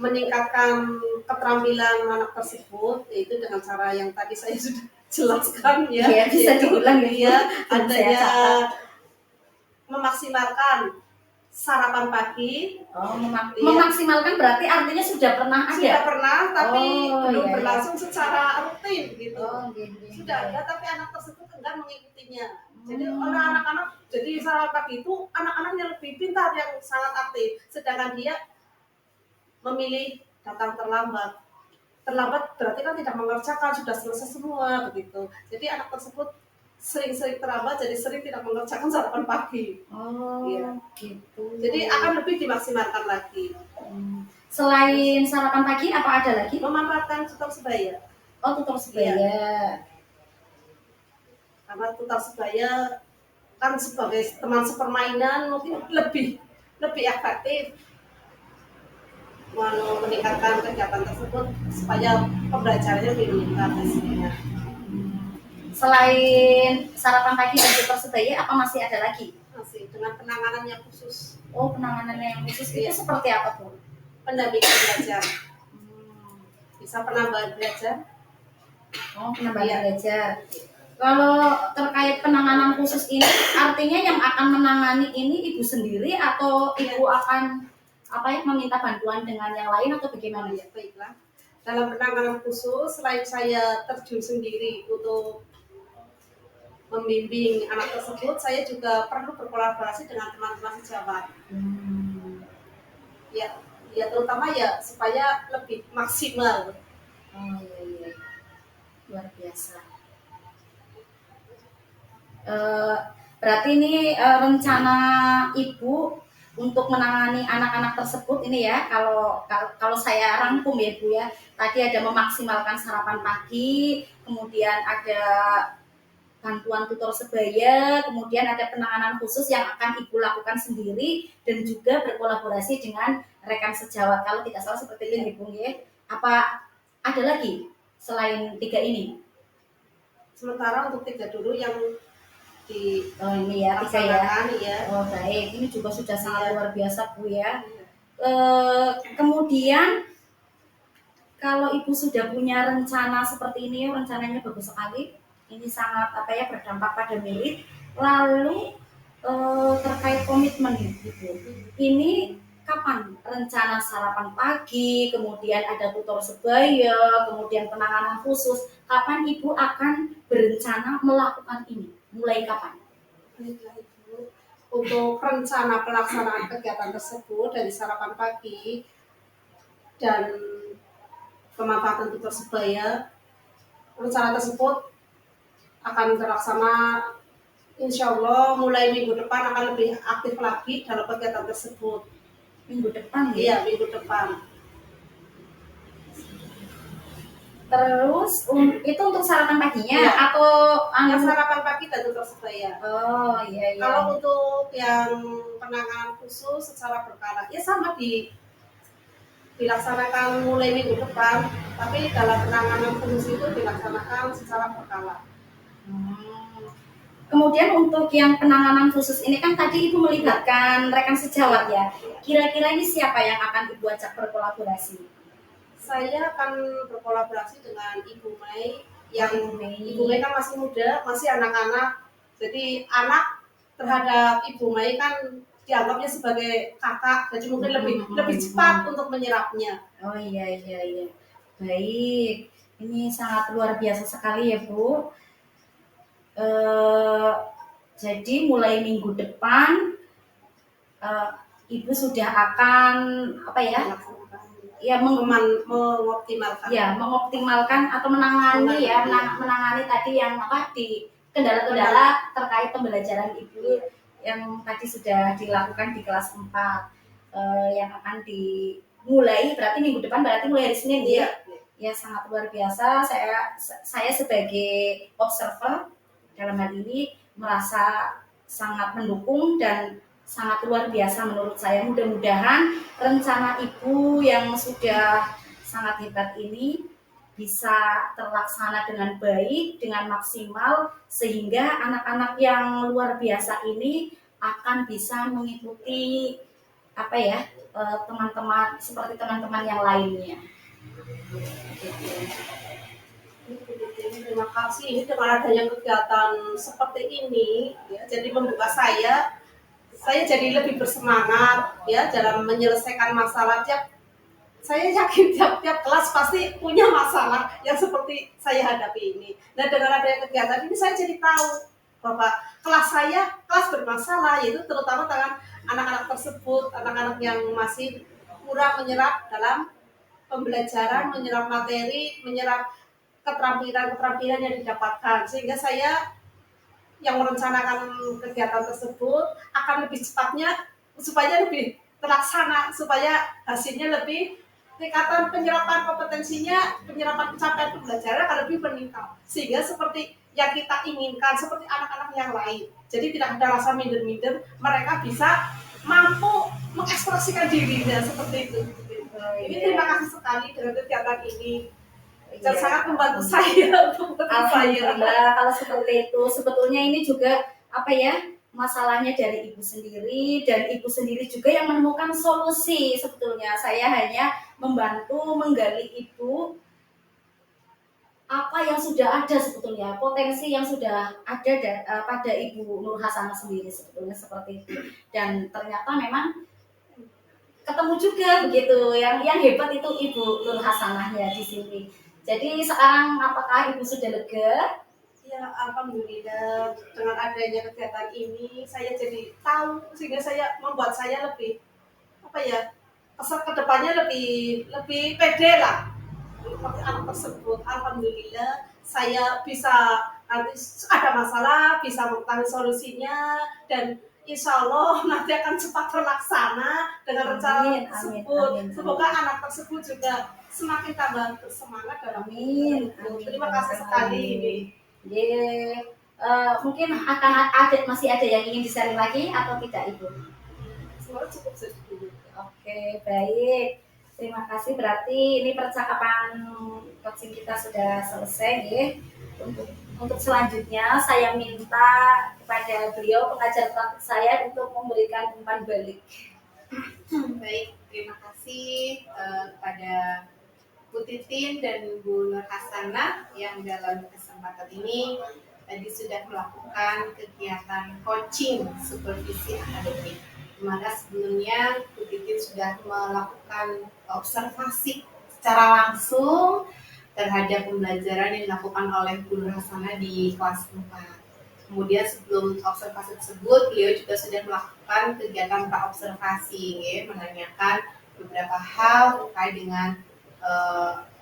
S2: meningkatkan keterampilan anak tersebut yaitu dengan cara yang tadi saya sudah jelaskan ya.
S1: Iya, bisa diulang ya.
S2: Iya,
S1: Saya
S2: adanya
S1: catat.
S2: memaksimalkan sarapan pagi.
S1: Oh,
S2: Iya.
S1: memaksimalkan berarti artinya sudah pernah ada.
S2: Sudah pernah tapi
S1: Oh,
S2: belum
S1: iya,
S2: berlangsung secara rutin gitu.
S1: Oh, gitu.
S2: Sudah ada tapi anak tersebut enggan mengikutinya. Jadi oleh anak-anak, jadi sarapan pagi itu anak-anak yang lebih pintar yang sangat aktif, sedangkan dia memilih datang terlambat. Terlambat berarti kan tidak mengerjakan, sudah selesai semua begitu. Jadi anak tersebut sering-sering terlambat, jadi sering tidak mengerjakan sarapan pagi.
S1: Oh,
S2: Iya.
S1: gitu.
S2: Jadi akan lebih dimaksimalkan lagi.
S1: Selain sarapan pagi, apa ada lagi?
S2: Memanfaatkan tutor sebaya.
S1: Oh, tutor sebaya.
S2: Karena tutor sebaya kan sebagai teman sepermainan mungkin lebih efektif meningkatkan kegiatan tersebut supaya pembelajarannya lebih meningkat hasilnya.
S1: Selain sarapan pagi dan tutor sebaya, apa masih ada lagi?
S2: Masih dengan penanganan yang khusus.
S1: Oh, penanganannya yang khusus itu seperti apa tuh?
S2: Pendampingan belajar. Bisa penambahan belajar.
S1: Oh, penambahan belajar. Kalau terkait penanganan khusus ini, artinya yang akan menangani ini Ibu sendiri atau Ibu akan meminta bantuan dengan yang lain atau bagaimana?
S2: Ya, baiklah. Dalam penanganan khusus, selain saya terjun sendiri untuk membimbing anak tersebut, saya juga perlu berkolaborasi dengan teman-teman sejawat. Ya terutama ya supaya lebih maksimal.
S1: Oh iya, luar biasa. Berarti ini rencana Ibu untuk menangani anak-anak tersebut ini ya, kalau saya rangkum ya Bu ya, tadi ada memaksimalkan sarapan pagi, kemudian ada bantuan tutor sebaya, kemudian ada penanganan khusus yang akan Ibu lakukan sendiri dan juga berkolaborasi dengan rekan sejawat. Kalau tidak salah seperti ini Bu ya. Apa ada lagi selain 3 ini?
S2: Sementara untuk 3 dulu yang
S1: ini ya 3 ya.
S2: Ya.
S1: Oh baik, ini juga sudah sangat luar biasa Bu ya. Kemudian kalau Ibu sudah punya rencana seperti ini, rencananya bagus sekali. Ini sangat berdampak pada milik. Lalu terkait komitmen Ibu, ini kapan rencana sarapan pagi, kemudian ada tutor sebaya, kemudian penanganan khusus, kapan Ibu akan berencana melakukan ini? Mulai kapan?
S2: Untuk rencana pelaksanaan kegiatan tersebut dari sarapan pagi dan pemanfaatan tutor sebaya, rencana tersebut akan terlaksana insya Allah mulai minggu depan akan lebih aktif lagi dalam kegiatan tersebut.
S1: Minggu depan ya?
S2: Iya, minggu depan.
S1: Terus itu untuk sarapan paginya
S2: ya.
S1: Atau
S2: sarapan pagi dan tutor sebaya.
S1: Oh iya.
S2: Kalau untuk yang penanganan khusus secara berkala ya sama dilaksanakan mulai minggu depan, tapi dalam penanganan khusus itu dilaksanakan secara berkala.
S1: Kemudian untuk yang penanganan khusus ini kan tadi Ibu melibatkan rekan sejawat ya. Kira-kira ini siapa yang akan Ibu ajak berkolaborasi?
S2: Saya akan berkolaborasi dengan Ibu Mai. Ibu Mai kan masih muda, masih anak-anak. Jadi anak terhadap Ibu Mai kan dianggapnya sebagai kakak, jadi mungkin lebih cepat untuk menyerapnya.
S1: Oh iya. Baik, ini sangat luar biasa sekali ya Bu. Jadi mulai minggu depan Ibu sudah akan mengoptimalkan atau menangani tadi yang di kendala-kendala terkait pembelajaran Ibu yang tadi sudah dilakukan di kelas 4 yang akan dimulai berarti minggu depan, berarti mulai hari Senin ya. Ya sangat luar biasa. Saya sebagai observer dalam hal ini merasa sangat mendukung dan sangat luar biasa menurut saya. Mudah-mudahan rencana Ibu yang sudah sangat hebat ini bisa terlaksana dengan baik, dengan maksimal, sehingga anak-anak yang luar biasa ini akan bisa mengikuti teman-teman seperti teman-teman yang lainnya.
S2: Terima kasih. Ini dengan adanya kegiatan seperti ini, ya, jadi membuka saya jadi lebih bersemangat ya dalam menyelesaikan masalah. Saya yakin tiap kelas pasti punya masalah yang seperti saya hadapi ini. Nah, dengan adanya kegiatan ini saya jadi tahu bahwa kelas bermasalah, yaitu terutama dengan anak-anak tersebut, anak-anak yang masih kurang menyerap dalam pembelajaran, menyerap materi, menyerap keterampilan yang didapatkan, sehingga saya yang merencanakan kegiatan tersebut akan lebih cepatnya supaya lebih terlaksana, supaya hasilnya lebih tingkatan penyerapan kompetensinya, penyerapan pencapaian pembelajaran akan lebih meningkat, sehingga seperti yang kita inginkan, seperti anak-anak yang lain. Jadi tidak ada rasa minder-minder, mereka bisa mampu mengekspresikan dirinya seperti itu. Ini terima kasih sekali dengan kegiatan ini. Dan sangat membantu saya.
S1: Alhamdulillah kalau seperti itu. Sebetulnya ini juga masalahnya dari Ibu sendiri, dan Ibu sendiri juga yang menemukan solusi. Sebetulnya saya hanya membantu menggali Ibu apa yang sudah ada sebetulnya, potensi yang sudah ada pada Ibu Nur Hasanah sendiri sebetulnya seperti itu. Dan ternyata memang ketemu juga begitu. Yang hebat itu Ibu Nur Hasanahnya di sini. Jadi sekarang apakah Ibu sudah lega?
S2: Ya, alhamdulillah dengan adanya kegiatan ini saya jadi tahu, sehingga membuat saya lebih kedepannya lebih pede lah seperti anak tersebut. Alhamdulillah saya bisa nanti ada masalah bisa mengetahui solusinya, dan insya Allah nanti akan cepat terlaksana dengan rencana tersebut. Semoga anak tersebut juga semakin tambah bersemangat dalam
S1: amin.
S2: Terima kasih sekali ini.
S1: Mungkin masih ada yang ingin di-sharing lagi atau tidak Ibu?
S2: Semua cukup sedikit.
S1: Oke, baik. Terima kasih, berarti ini percakapan coaching kita sudah selesai ya. Untuk selanjutnya saya minta kepada beliau pengajar praktik saya untuk memberikan umpan balik.
S6: Baik, terima kasih kepada Bu Titin dan Bu Nur Hasanah yang dalam kesempatan ini tadi sudah melakukan kegiatan coaching supervisi akademik. Dimana sebelumnya Bu Titin sudah melakukan observasi secara langsung terhadap pembelajaran yang dilakukan oleh Bu Nur Hasanah di kelas 4. Kemudian sebelum observasi tersebut, beliau juga sudah melakukan kegiatan praobservasi, menanyakan beberapa hal terkait dengan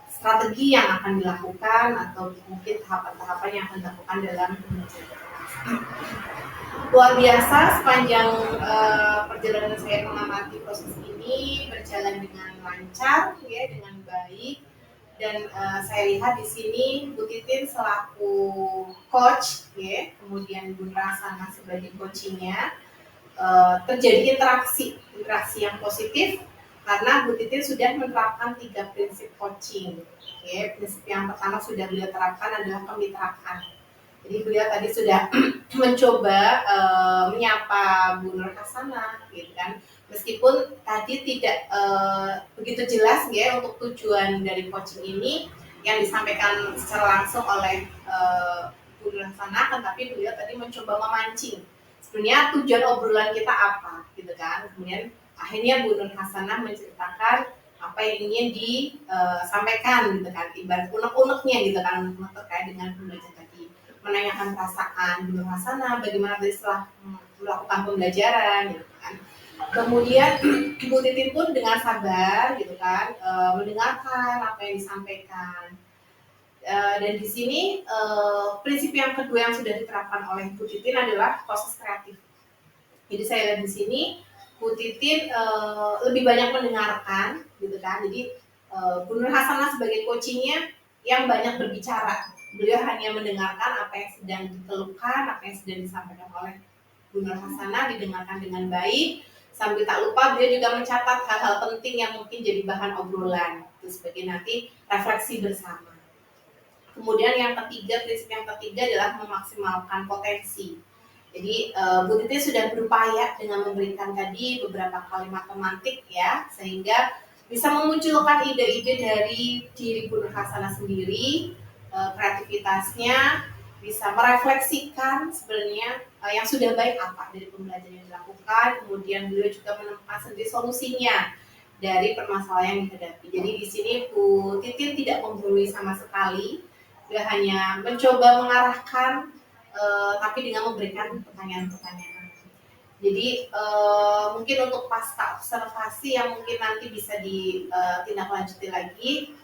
S6: strategi yang akan dilakukan atau mungkin tahapan-tahapan yang akan dilakukan dalam pembelajaran. Luar biasa sepanjang perjalanan saya mengamati proses ini berjalan dengan lancar, dengan baik, dan saya lihat di sini Bu Titin selaku coach, kemudian Bu Hasanah sebagai coachingnya, terjadi interaksi yang positif. Karena Bu Titin sudah menerapkan 3 prinsip coaching. Prinsip yang pertama sudah beliau terapkan adalah kemitraan. Jadi beliau tadi sudah mencoba menyapa Bu Nur Hasanah, kan. Meskipun tadi tidak begitu jelas untuk tujuan dari coaching ini yang disampaikan secara langsung oleh Bu Nur Hasanah, tetapi beliau tadi mencoba memancing sebenarnya tujuan obrolan kita apa gitu kan. Kemudian akhirnya Bu Nur Hasanah menceritakan apa yang ingin disampaikan gitu kan, ibarat unek-uneknya gitu kan, terkait dengan pembelajaran tadi, menanyakan perasaan Bu Nur Hasanah bagaimana tadi setelah melakukan pembelajaran gitu kan. Kemudian Bu Titin pun dengan sabar gitu kan, mendengarkan apa yang disampaikan. Dan di sini prinsip yang kedua yang sudah diterapkan oleh Bu Titin adalah proses kreatif. Jadi saya lihat di sini Bu Titin lebih banyak mendengarkan gitu kan. Jadi Bu Nur Hasanah sebagai coachingnya yang banyak berbicara. Beliau hanya mendengarkan apa yang sedang dikeluhkan, apa yang sedang disampaikan oleh Bu Nur Hasanah, didengarkan dengan baik. Sambil tak lupa beliau juga mencatat hal-hal penting yang mungkin jadi bahan obrolan. Itu sebagai nanti refleksi bersama. Kemudian yang ketiga, prinsip yang ketiga adalah memaksimalkan potensi. Jadi Bu Titin sudah berupaya dengan memberikan tadi beberapa kalimat pemantik ya, sehingga bisa memunculkan ide-ide dari diri Bu Nur Hasanah sendiri, kreativitasnya, bisa merefleksikan sebenarnya yang sudah baik apa dari pembelajaran yang dilakukan, kemudian beliau juga menemukan sendiri solusinya dari permasalahan yang dihadapi. Jadi di sini Bu Titin tidak menggurui sama sekali, dia hanya mencoba mengarahkan, tapi dengan memberikan pertanyaan-pertanyaan. Jadi mungkin untuk pasca observasi yang mungkin nanti bisa ditindaklanjuti lagi,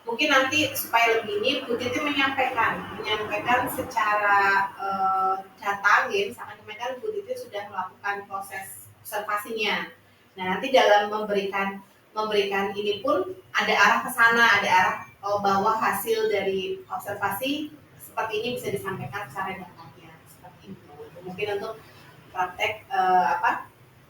S6: mungkin nanti supaya lebih ini Bu Titin menyampaikan secara data, misalkan kemarin Bu Titin sudah melakukan proses observasinya. Nah nanti dalam memberikan ini pun ada arah ke sana, ada arah bahwa hasil dari observasi seperti ini bisa disampaikan secara datanya seperti itu. Mungkin untuk praktek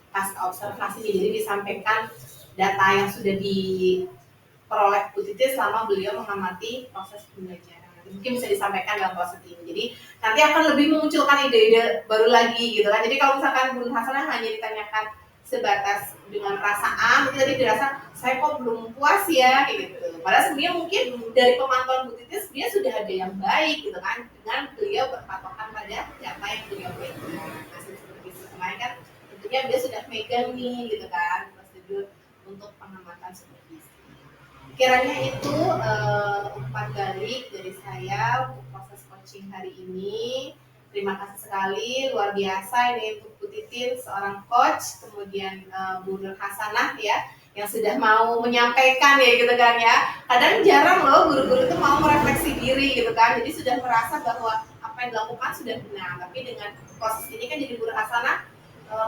S6: pasca observasi, jadi disampaikan data yang sudah diperoleh Bu Titin selama beliau mengamati proses pembelajaran. Mungkin bisa disampaikan dalam proses ini. Jadi nanti akan lebih memunculkan ide-ide baru lagi gitu kan. Jadi kalau misalkan Bu Hasanah hanya ditanyakan sebatas dengan perasaan, itu tadi dirasa saya kok belum puas ya gitu. Padahal sebenarnya mungkin dari pemantauan Bu Titin sebenarnya sudah ada yang baik gitu kan, dengan beliau berpatokan pada data yang beliau pegang. Hasil supervisi kemarin kan tentunya dia sudah megang nih gitu kan prosedur untuk pengamatan supervisi. Kiranya itu umpan balik dari saya untuk proses coaching hari ini. Terima kasih sekali, luar biasa ini untuk Bu Titin, seorang coach, kemudian Bu Nur Hasanah ya, yang sudah mau menyampaikan ya gitu kan ya. Kadang jarang loh guru-guru itu mau merefleksi diri gitu kan, jadi sudah merasa bahwa apa yang dilakukan sudah benar. Tapi dengan proses ini kan jadi Bu Nur Hasanah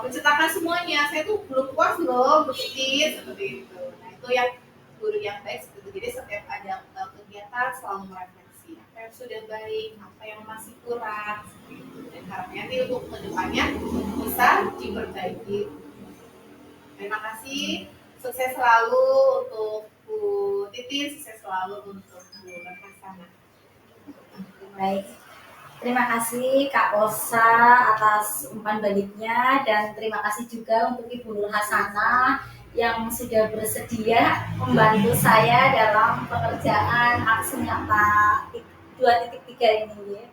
S6: menceritakan semuanya, saya tuh belum puas loh Bu Titin, seperti itu. Nah itu yang guru yang baik seperti itu. Jadi setiap ada kegiatan selalu merefleksi apa yang sudah baik, apa yang masih kurang, dan harapannya nanti untuk kedepannya bisa diperbaiki. Terima kasih, sukses selalu untuk Bu Titin, sukses selalu untuk Bu Nur Hasanah.
S1: Baik, terima kasih Kak Osa atas umpan baliknya, dan terima kasih juga untuk Ibu Nur Hasanah yang sudah bersedia membantu saya dalam pekerjaan aksi nyata 2.3 ini ya.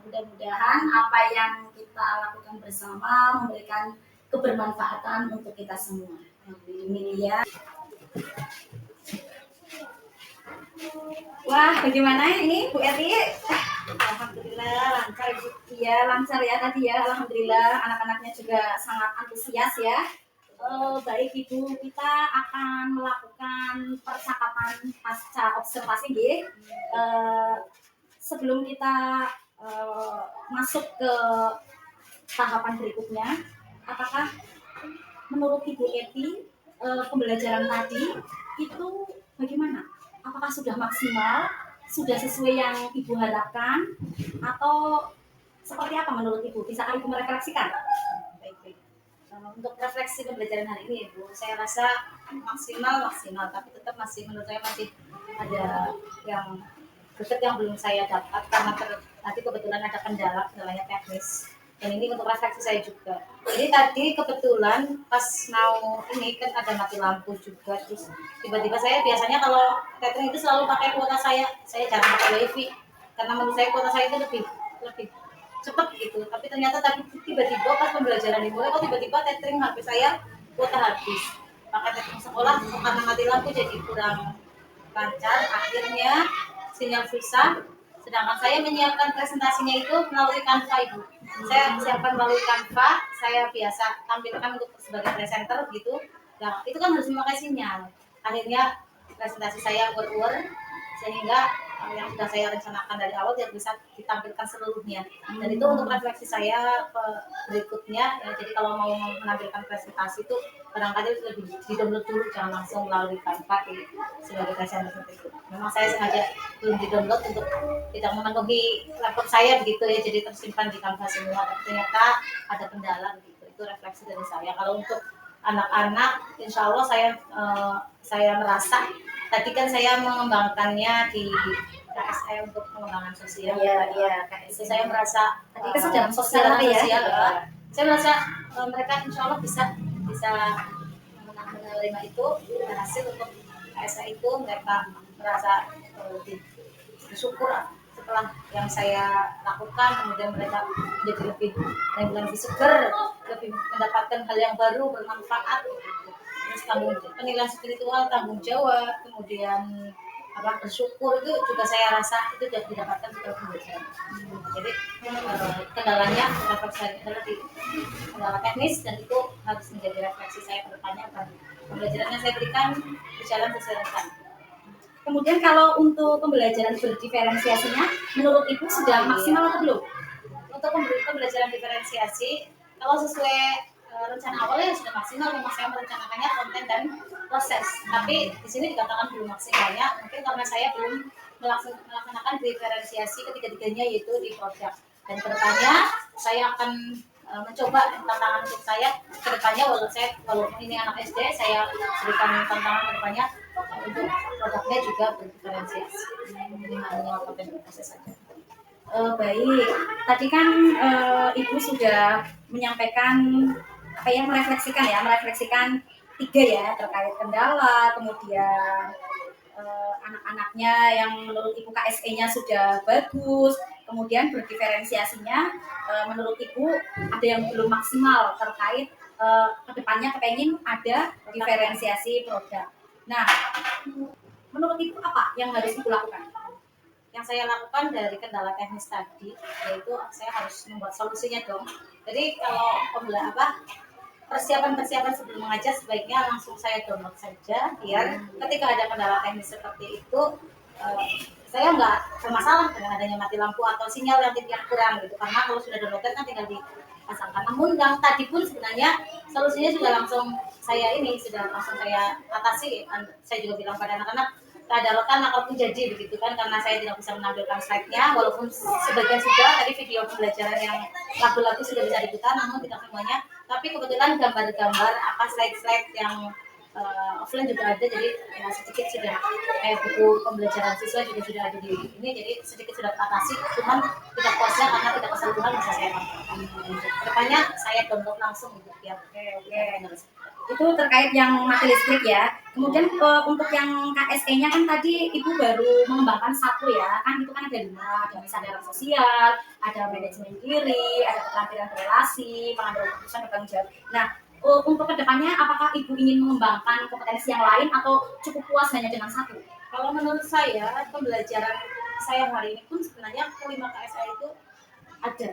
S1: Mudah-mudahan apa yang kita lakukan bersama memberikan kebermanfaatan untuk kita semua. Amin ya. Wah, bagaimana ini Bu Eti? Alhamdulillah lancar Ibu. Iya, lancar ya tadi ya. Alhamdulillah anak-anaknya juga sangat antusias ya. Baik Ibu, kita akan melakukan percakapan pasca observasi ya. Sebelum kita masuk ke tahapan berikutnya, apakah menurut Ibu Eti pembelajaran tadi itu bagaimana? Apakah sudah maksimal, sudah sesuai yang Ibu harapkan, atau seperti apa menurut Ibu? Bisakah Ibu merefleksikan? Baik. Untuk refleksi pembelajaran hari ini Ibu, saya rasa maksimal, tapi tetap masih menurut saya masih ada yang dekat yang belum saya dapat karena tadi kebetulan ada kendalanya teknis. Dan ini untuk refleksi saya juga. Jadi tadi kebetulan pas mau ini kan ada mati lampu juga, terus tiba-tiba saya biasanya kalau catering itu selalu pakai kuota saya jarang pakai wifi karena menurut saya kuota saya itu lebih
S7: cepet gitu. Tapi ternyata tiba-tiba pas pembelajaran dimulai, kok tiba-tiba tethering HP saya kuota habis. Pakai tethering sekolah karena mati lampu jadi kurang lancar, akhirnya sinyal susah. Sedangkan saya menyiapkan presentasinya itu melalui Canva, Ibu. Saya siapkan melalui Canva, saya biasa tampilkan untuk sebagai presenter gitu. Nah, itu kan harus memakai sinyal. Akhirnya presentasi saya ur sehingga yang sudah saya rencanakan dari awal tidak bisa ditampilkan seluruhnya. Dan itu untuk refleksi saya berikutnya. Ya, jadi kalau mau menampilkan presentasi itu barangkali lebih di-download dulu, jangan langsung melalui Canva sebagai presenter seperti itu. Memang saya sengaja belum di-download untuk tidak memenuhi laptop saya begitu ya, jadi tersimpan di Canva semua. Tapi ternyata ada kendala begitu. Itu refleksi dari saya. Kalau untuk anak-anak, insya Allah saya merasa tadi kan saya mengembangkannya di KSE untuk pengembangan sosial.
S1: Iya,
S7: Itu saya merasa
S1: tadi kesadaran sosial
S7: kesadaran
S1: ya.
S7: sosial, saya merasa mereka insya Allah bisa menerima itu berhasil untuk KSE itu. Mereka merasa bersyukur setelah yang saya lakukan, kemudian mereka menjadi lebih seger, lebih mendapatkan hal yang baru bermanfaat. Terus penilaian spiritual, tanggung jawab, kemudian bersyukur itu juga saya rasa itu sudah didapatkan setelah pembelajaran. Jadi kendalanya refleksi adalah di kendala teknis, dan itu harus menjadi refleksi saya ke depannya agar pembelajaran yang saya berikan berjalan sesuai rencana.
S1: Kemudian kalau untuk pembelajaran berdiferensiasinya, menurut Ibu sudah maksimal atau belum?
S7: Untuk pembelajaran diferensiasi, kalau sesuai rencana awalnya sudah maksimal. Memang saya merencanakannya konten dan proses, tapi di sini dikatakan belum maksimalnya, mungkin karena saya belum melaksanakan diferensiasi ketiga-tiganya, yaitu di produk. Dan kedepannya saya akan mencoba tantangan untuk saya kedepannya, walaupun ini anak SD, saya berikan tantangan kedepannya untuk produknya juga berdiferensiasi. Jadi hanya konten dan proses saja.
S1: Baik, tadi kan Ibu sudah menyampaikan merefleksikan 3 ya, terkait kendala, kemudian anak-anaknya yang menurut Ibu KSE-nya sudah bagus, kemudian berdiferensiasinya menurut Ibu ada yang belum maksimal terkait kedepannya kepengen ada diferensiasi produk. Nah, menurut Ibu apa yang harus Ibu lakukan?
S7: Yang saya lakukan dari kendala teknis tadi, yaitu saya harus membuat solusinya dong. Jadi kalau persiapan sebelum mengajar sebaiknya langsung saya download saja, biar ketika ada kendala teknis seperti itu saya nggak bermasalah dengan adanya mati lampu atau sinyal yang kurang gitu, karena kalau sudah download kan tinggal dipasangkan. Namun yang tadi pun sebenarnya solusinya sudah langsung saya atasi. Saya juga bilang pada anak-anak, kedaruratan apapun jadi begitu kan, karena saya tidak bisa menampilkan slide-nya, walaupun sebagian sudah tadi video pembelajaran yang lagu-lagu sudah bisa diputar, namun tidak semuanya. Tapi kebetulan gambar-gambar slide-slide yang offline juga ada, jadi ya sedikit sudah buku pembelajaran siswa juga sudah ada di ini, jadi sedikit sudah teratasi, cuman tidak puasnya karena tidak keseluruhan bisa saya lakukan. Kedepannya saya download langsung gitu biar
S1: itu terkait yang mati listrik ya. Kemudian untuk yang KSE-nya kan tadi Ibu baru mengembangkan 1 ya, kan itu kan ada 5, ada kesadaran sosial, ada manajemen diri, ada keterampilan relasi, pengambilan keputusan, bertanggung jawab. Nah, untuk kedepannya apakah Ibu ingin mengembangkan kompetensi yang lain atau cukup puas hanya dengan 1?
S7: Kalau menurut saya, pembelajaran saya hari ini pun sebenarnya kelima KSE itu ada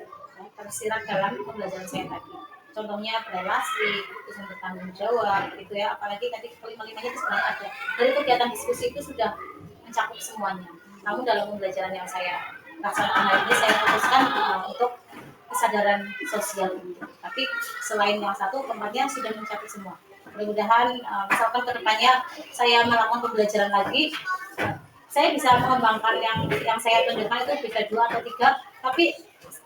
S7: tersirat dalam pembelajaran saya tadi. Contohnya relasi, keputusan bertanggung jawab, gitu ya. Apalagi tadi kelima-limanya itu sebenarnya ada. Dari kegiatan diskusi itu sudah mencakup semuanya. Namun dalam pembelajaran yang saya laksanakan hari ini, saya fokuskan untuk kesadaran sosial ini. Tapi selain yang 1, keempatnya sudah mencakup semua. Mudah-mudahan misalkan kedepannya saya melakukan pembelajaran lagi, saya bisa mengembangkan yang saya tunjukkan itu bisa 2 atau 3, tapi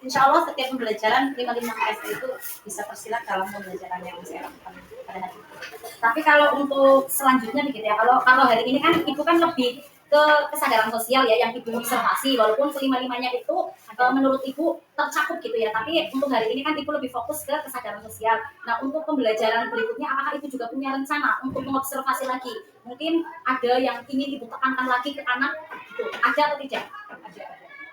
S7: insya Allah setiap pembelajaran 5 KSE itu bisa tersirat dalam pembelajaran yang saya lakukan pada hari ini.
S1: Tapi kalau untuk selanjutnya begitu ya, kalau hari ini kan Ibu kan lebih ke kesadaran sosial ya, yang Ibu observasi, walaupun kelima-limanya itu menurut Ibu tercakup gitu ya, tapi untuk hari ini kan Ibu lebih fokus ke kesadaran sosial. Nah, untuk pembelajaran berikutnya apakah Ibu juga punya rencana untuk mengobservasi lagi? Mungkin ada yang ingin Ibu tekankan lagi ke anak gitu, ada atau tidak?
S7: Ada.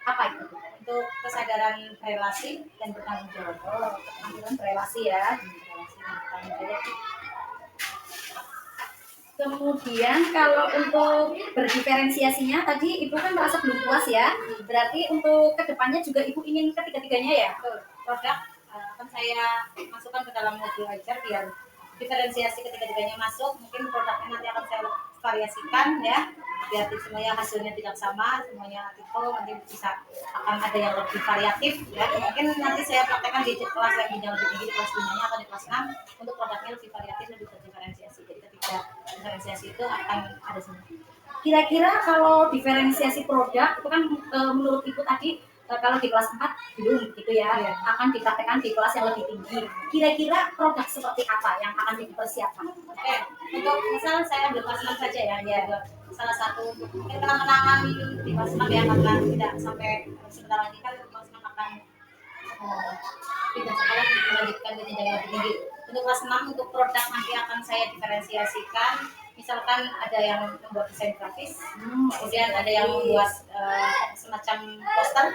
S1: Apa itu?
S7: untuk kesadaran relasi dan bertanggung jawab.
S1: Keterampilan berelasi ya.
S7: Relasi dan bertanggung jawab.
S1: Kemudian kalau untuk berdiferensiasinya tadi Ibu kan merasa belum puas ya. Berarti untuk kedepannya juga Ibu ingin ketiga-tiganya ya?
S7: Betul. Produk akan saya masukkan ke dalam modul ajar biar diferensiasi ketiga-tiganya masuk. Mungkin produknya nanti akan saya variasikan ya, biar semuanya hasilnya tidak sama, semuanya tipe nanti bisa akan ada yang lebih variatif ya. Mungkin nanti saya praktekkan di kelas yang lebih tinggi, di kelas 5-nya atau di kelas 6 untuk produknya lebih variatif, lebih berdiferensiasi. Jadi ketika diferensiasi itu akan ada semua.
S1: Kira-kira kalau diferensiasi produk itu kan menurut Ibu tadi kalau di kelas 4 belum gitu ya,
S7: Iya.
S1: akan dipraktekkan di kelas yang lebih tinggi. Kira-kira produk seperti apa yang akan dipersiapkan?
S7: Oke, untuk misal saya ambil kelas 6 saja ya, salah satu untuk mungkin kenang-kenangan di kelas 6 ya, karena tidak sampai sebentar lagi kan kelas 6 akan pindah sekolah melanjutkan ke jenjang yang lebih tinggi. Untuk kelas 6 untuk produk nanti akan saya diferensiasikan. Misalkan ada yang membuat desain grafis, kemudian ada yang membuat semacam poster,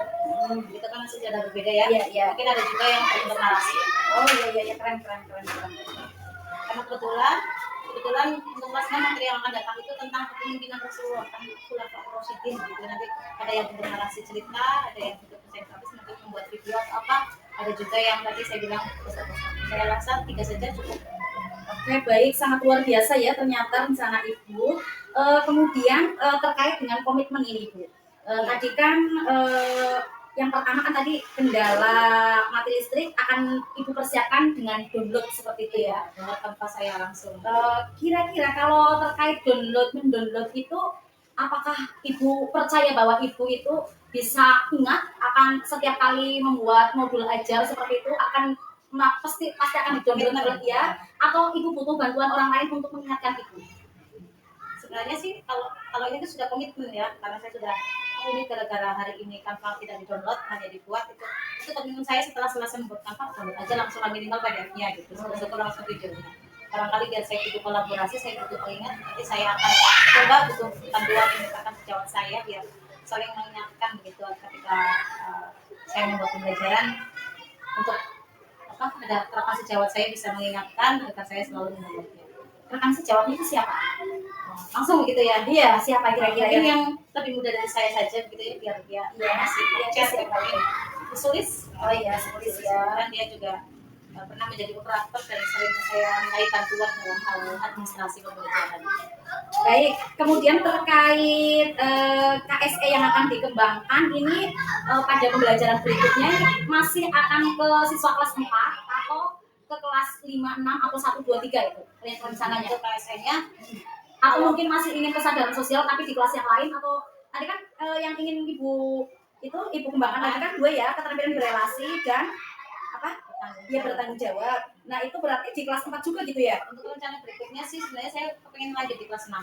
S7: itu kan sudah ada berbeda ya.
S1: Iya.
S7: Mungkin ada juga yang untuk narasi.
S1: Oh iya keren.
S7: Karena kebetulan untuk kelas 6 materi yang akan datang itu tentang kepemimpinan Rasulullah, kan Khulafaur Rasyidin gitu. Nanti ada yang untuk narasi cerita, ada yang untuk desain grafis, mungkin membuat video atau apa. Ada juga yang tadi saya bilang poster-poster. Saya rasa 3 saja cukup.
S1: Oke, baik, sangat luar biasa ya ternyata rencana Ibu. Kemudian terkait dengan komitmen ini Ibu. Tadi kan yang pertama kan tadi kendala mati listrik akan Ibu persiapkan dengan download seperti itu ya.
S7: Dengan tanpa saya langsung.
S1: Kira-kira kalau terkait mendownload itu, apakah Ibu percaya bahwa Ibu itu bisa ingat akan setiap kali membuat modul ajar seperti itu akan pasti akan di-download ya, atau Ibu butuh bantuan orang lain untuk mengingatkan Ibu?
S7: Sebenarnya sih kalau ini tuh sudah komitmen ya, karena saya sudah ini gara-gara hari ini Canva tidak di-download hanya dibuat itu komitmen saya. Setelah selesai membuat Canva download aja langsung minimal PDF-nya gitu, syukur langsung videonya. Barangkali biar saya butuh kolaborasi, saya butuh pengingat, nanti saya akan coba butuh panduan mengingatkan sejawat saya biar saling mengingatkan begitu ketika saya membuat pembelajaran untuk ada rekan sejawat saya bisa mengingatkan agar saya selalu mengingatnya.
S1: Rekan sejawatnya itu siapa?
S7: Langsung begitu ya.
S1: Iya, siapa kira-kira
S7: Mungkin yang lebih muda dari saya saja begitu ya, biar dia masih chat
S1: siapa?
S7: Sulis.
S1: Oh iya, Sulis ya.
S7: Dan dia juga pernah menjadi operator dan sering saya mintai bantuan dalam hal administrasi pembelajaran.
S1: Baik, kemudian terkait KSE yang akan dikembangkan ini pada pembelajaran berikutnya masih akan ke siswa kelas 4 atau ke kelas 5, 6 atau 1, 2, 3 itu rencananya?
S7: Untuk KSE-nya
S1: atau mungkin masih ingin kesadaran sosial tapi di kelas yang lain, atau tadi kan yang ingin Ibu kembangkan tadi kan 2 ya, keterampilan berelasi dan dia bertanggung jawab. Nah itu berarti di kelas 4 juga gitu ya?
S7: Untuk rencana berikutnya sih sebenarnya saya pengen lanjut di kelas 6.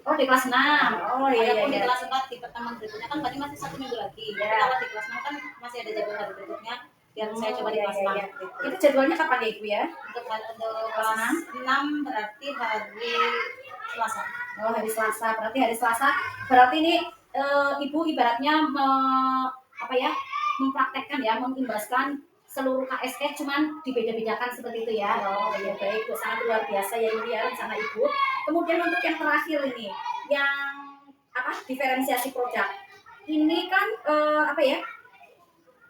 S1: Oh di kelas 6. Oh iya.
S7: Di kelas 4 di pertemuan berikutnya kan berarti masih 1 minggu lagi.
S1: Ya.
S7: Kalau di kelas 6 kan masih ada jadwal hari berikutnya. Biar saya coba di kelas 6. Gitu.
S1: Itu jadwalnya kapan ya Ibu ya?
S7: Untuk kelas 6 berarti hari Selasa.
S1: Oh hari Selasa. Berarti ini Ibu ibaratnya mempraktekkan ya, mengimbaskan seluruh KSE cuman dibeda-bedakan seperti itu ya. Oh iya baik, sangat luar biasa ya ini ya rencana Ibu. Kemudian untuk yang terakhir ini, yang diferensiasi produk. Ini kan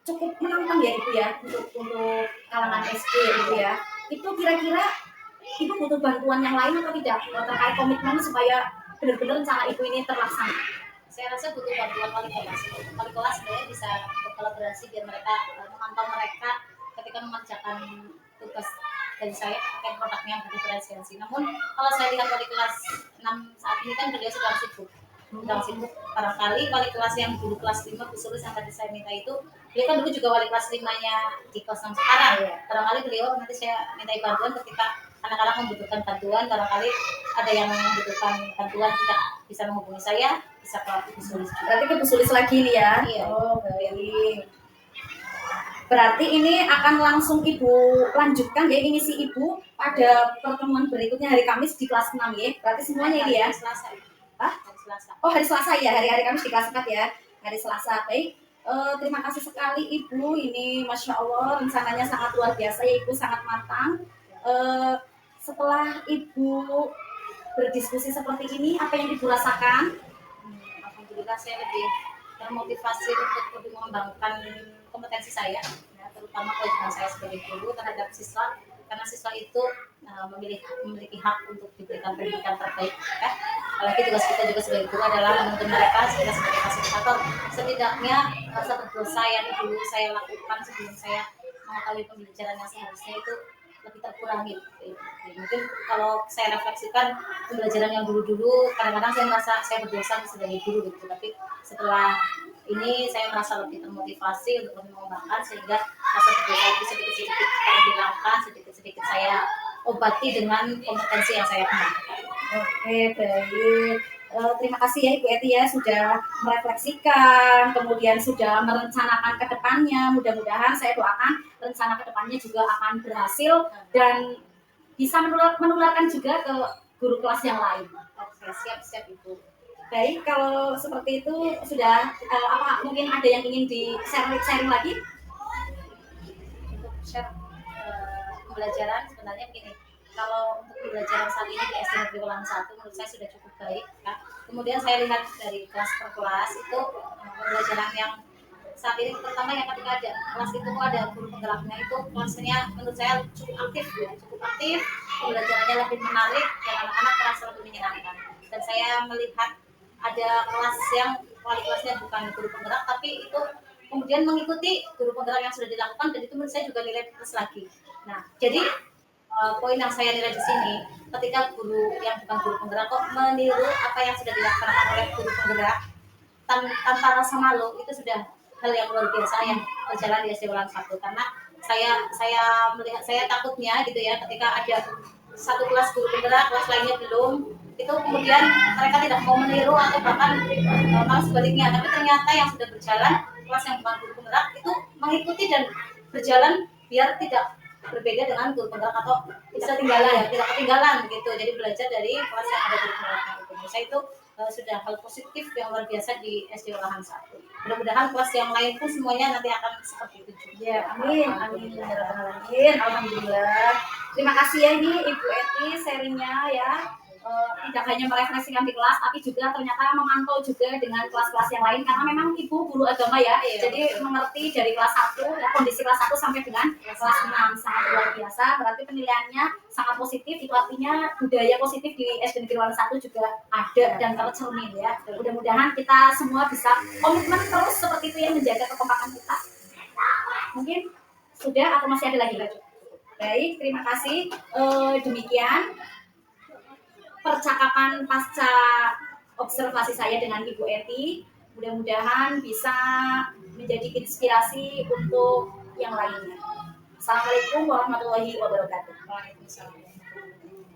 S1: cukup menantang ya Ibu ya untuk kalangan SD gitu ya. Itu kira-kira Ibu butuh bantuan yang lain atau tidak terkait komitmen supaya benar-benar rencana Ibu ini terlaksana?
S7: Saya rasa butuh bantuan wali kelas. Wali kelas sebenarnya bisa berkolaborasi biar mereka memantau mereka ketika mengerjakan tugas dari saya terkait produknya yang berdiferensiasi. Namun kalau saya lihat wali kelas 6 saat ini kan beliau sedang sibuk. Barangkali wali kelas yang dulu kelas 5 khusus yang tadi saya minta itu, beliau kan dulu juga wali kelas 5-nya di kelas 6 sekarang. Barangkali beliau nanti saya mintai bantuan ketika anak-anak membutuhkan bantuan, barangkali ada yang membutuhkan bantuan tidak bisa menghubungi saya, bisa ke Ibu Sulis.
S1: Berarti ke Ibu Sulis lagi nih ya?
S7: Iya.
S1: Oh baik. Berarti ini akan langsung Ibu lanjutkan ya, ini si Ibu pada pertemuan berikutnya hari Kamis di kelas 6 ya? Berarti semuanya ini ya?
S7: Hari Selasa.
S1: Hah?
S7: Hari Selasa.
S1: Oh hari Selasa ya, hari Kamis di kelas 4 ya? Hari Selasa, baik. Terima kasih sekali Ibu, ini Masya Allah rencananya sangat luar biasa ya Ibu, sangat matang. Setelah Ibu berdiskusi seperti ini, apa yang Ibu rasakan?
S7: Alhamdulillah saya lebih termotivasi untuk lebih mengembangkan kompetensi saya, ya, terutama kewajiban saya sebagai guru terhadap siswa, karena siswa itu memiliki hak untuk diberikan pendidikan terbaik. Apalagi tugas kita juga sebagai guru adalah menuntun mereka sehingga sebagai fasilitator setidaknya rasa berdosa yang dulu saya lakukan sebelum saya mengetahui pembelajaran yang seharusnya itu lebih terkurangi. Mungkin kalau saya refleksikan pembelajaran yang dulu-dulu kadang-kadang saya merasa saya berdosa sebagai guru gitu, tapi setelah ini saya merasa lebih termotivasi untuk mengembangkan sehingga rasa berdosa itu sedikit-sedikit terhilangkan, sedikit-sedikit saya obati dengan kompetensi yang saya kembangkan.
S1: Oke, baik. Terima kasih ya Ibu Eti ya sudah merefleksikan, kemudian sudah merencanakan ke depannya. Mudah-mudahan saya doakan rencana ke depannya juga akan berhasil dan bisa menularkan juga ke guru kelas yang lain.
S7: Oke, siap Ibu.
S1: Baik, kalau seperti itu sudah apa mungkin ada yang ingin di-sharing lagi?
S7: Untuk share pembelajaran sebenarnya begini. Kalau untuk pembelajaran saat ini di SD Negeri Wulan 1 menurut saya sudah cukup baik. Ya. Kemudian saya lihat dari kelas per kelas itu pembelajaran yang saat ini pertama yang ketika ada kelas itu ada guru penggeraknya itu kelasnya menurut saya cukup aktif ya, cukup aktif, pembelajarannya lebih menarik dan anak-anak merasa lebih menyenangkan. Dan saya melihat ada kelas yang wali kelasnya bukan guru penggerak tapi itu kemudian mengikuti guru penggerak yang sudah dilakukan dan itu menurut saya juga nilai plus lagi. Nah, jadi poin yang saya nilai di sini ketika guru yang bukan guru penggerak kok meniru apa yang sudah dilaksanakan oleh guru penggerak tanpa rasa malu, itu sudah hal yang luar biasa yang berjalan di SD Wulan 1 karena saya melihat, saya takutnya gitu ya ketika ada satu kelas guru penggerak kelas lainnya belum, itu kemudian mereka tidak mau meniru atau bahkan malah sebaliknya, tapi ternyata yang sudah berjalan kelas yang bukan guru penggerak itu mengikuti dan berjalan biar tidak berbeda dengan guru penggerak atau tidak ketinggalan gitu, jadi belajar dari kelas yang ada guru penggeraknya itu. Saya itu sudah hal positif yang luar biasa di SD Wulan 1. Mudah-mudahan kelas yang lain pun semuanya nanti akan seperti itu juga.
S1: Ya, amin. Alhamdulillah. Terima kasih ya ini Ibu Eti sharingnya ya. Tidak hanya merefleksikan di kelas, tapi juga ternyata memantau juga dengan kelas-kelas yang lain karena memang Ibu guru agama ya, jadi mengerti dari kelas 1, ya, kondisi kelas 1 sampai dengan kelas 6 sangat luar biasa. Berarti penilaiannya sangat positif, itu artinya budaya positif di SD Negeri Wulan 1 juga ada dan tercermin ya. Mudah-mudahan kita semua bisa komitmen terus seperti itu ya, menjaga kekompakan kita. Mungkin sudah atau masih ada lagi? Baik, terima kasih. Demikian percakapan pasca observasi saya dengan Ibu Eti. Mudah-mudahan bisa menjadi inspirasi untuk yang lainnya. Assalamualaikum warahmatullahi wabarakatuh.
S7: Waalaikumsalam.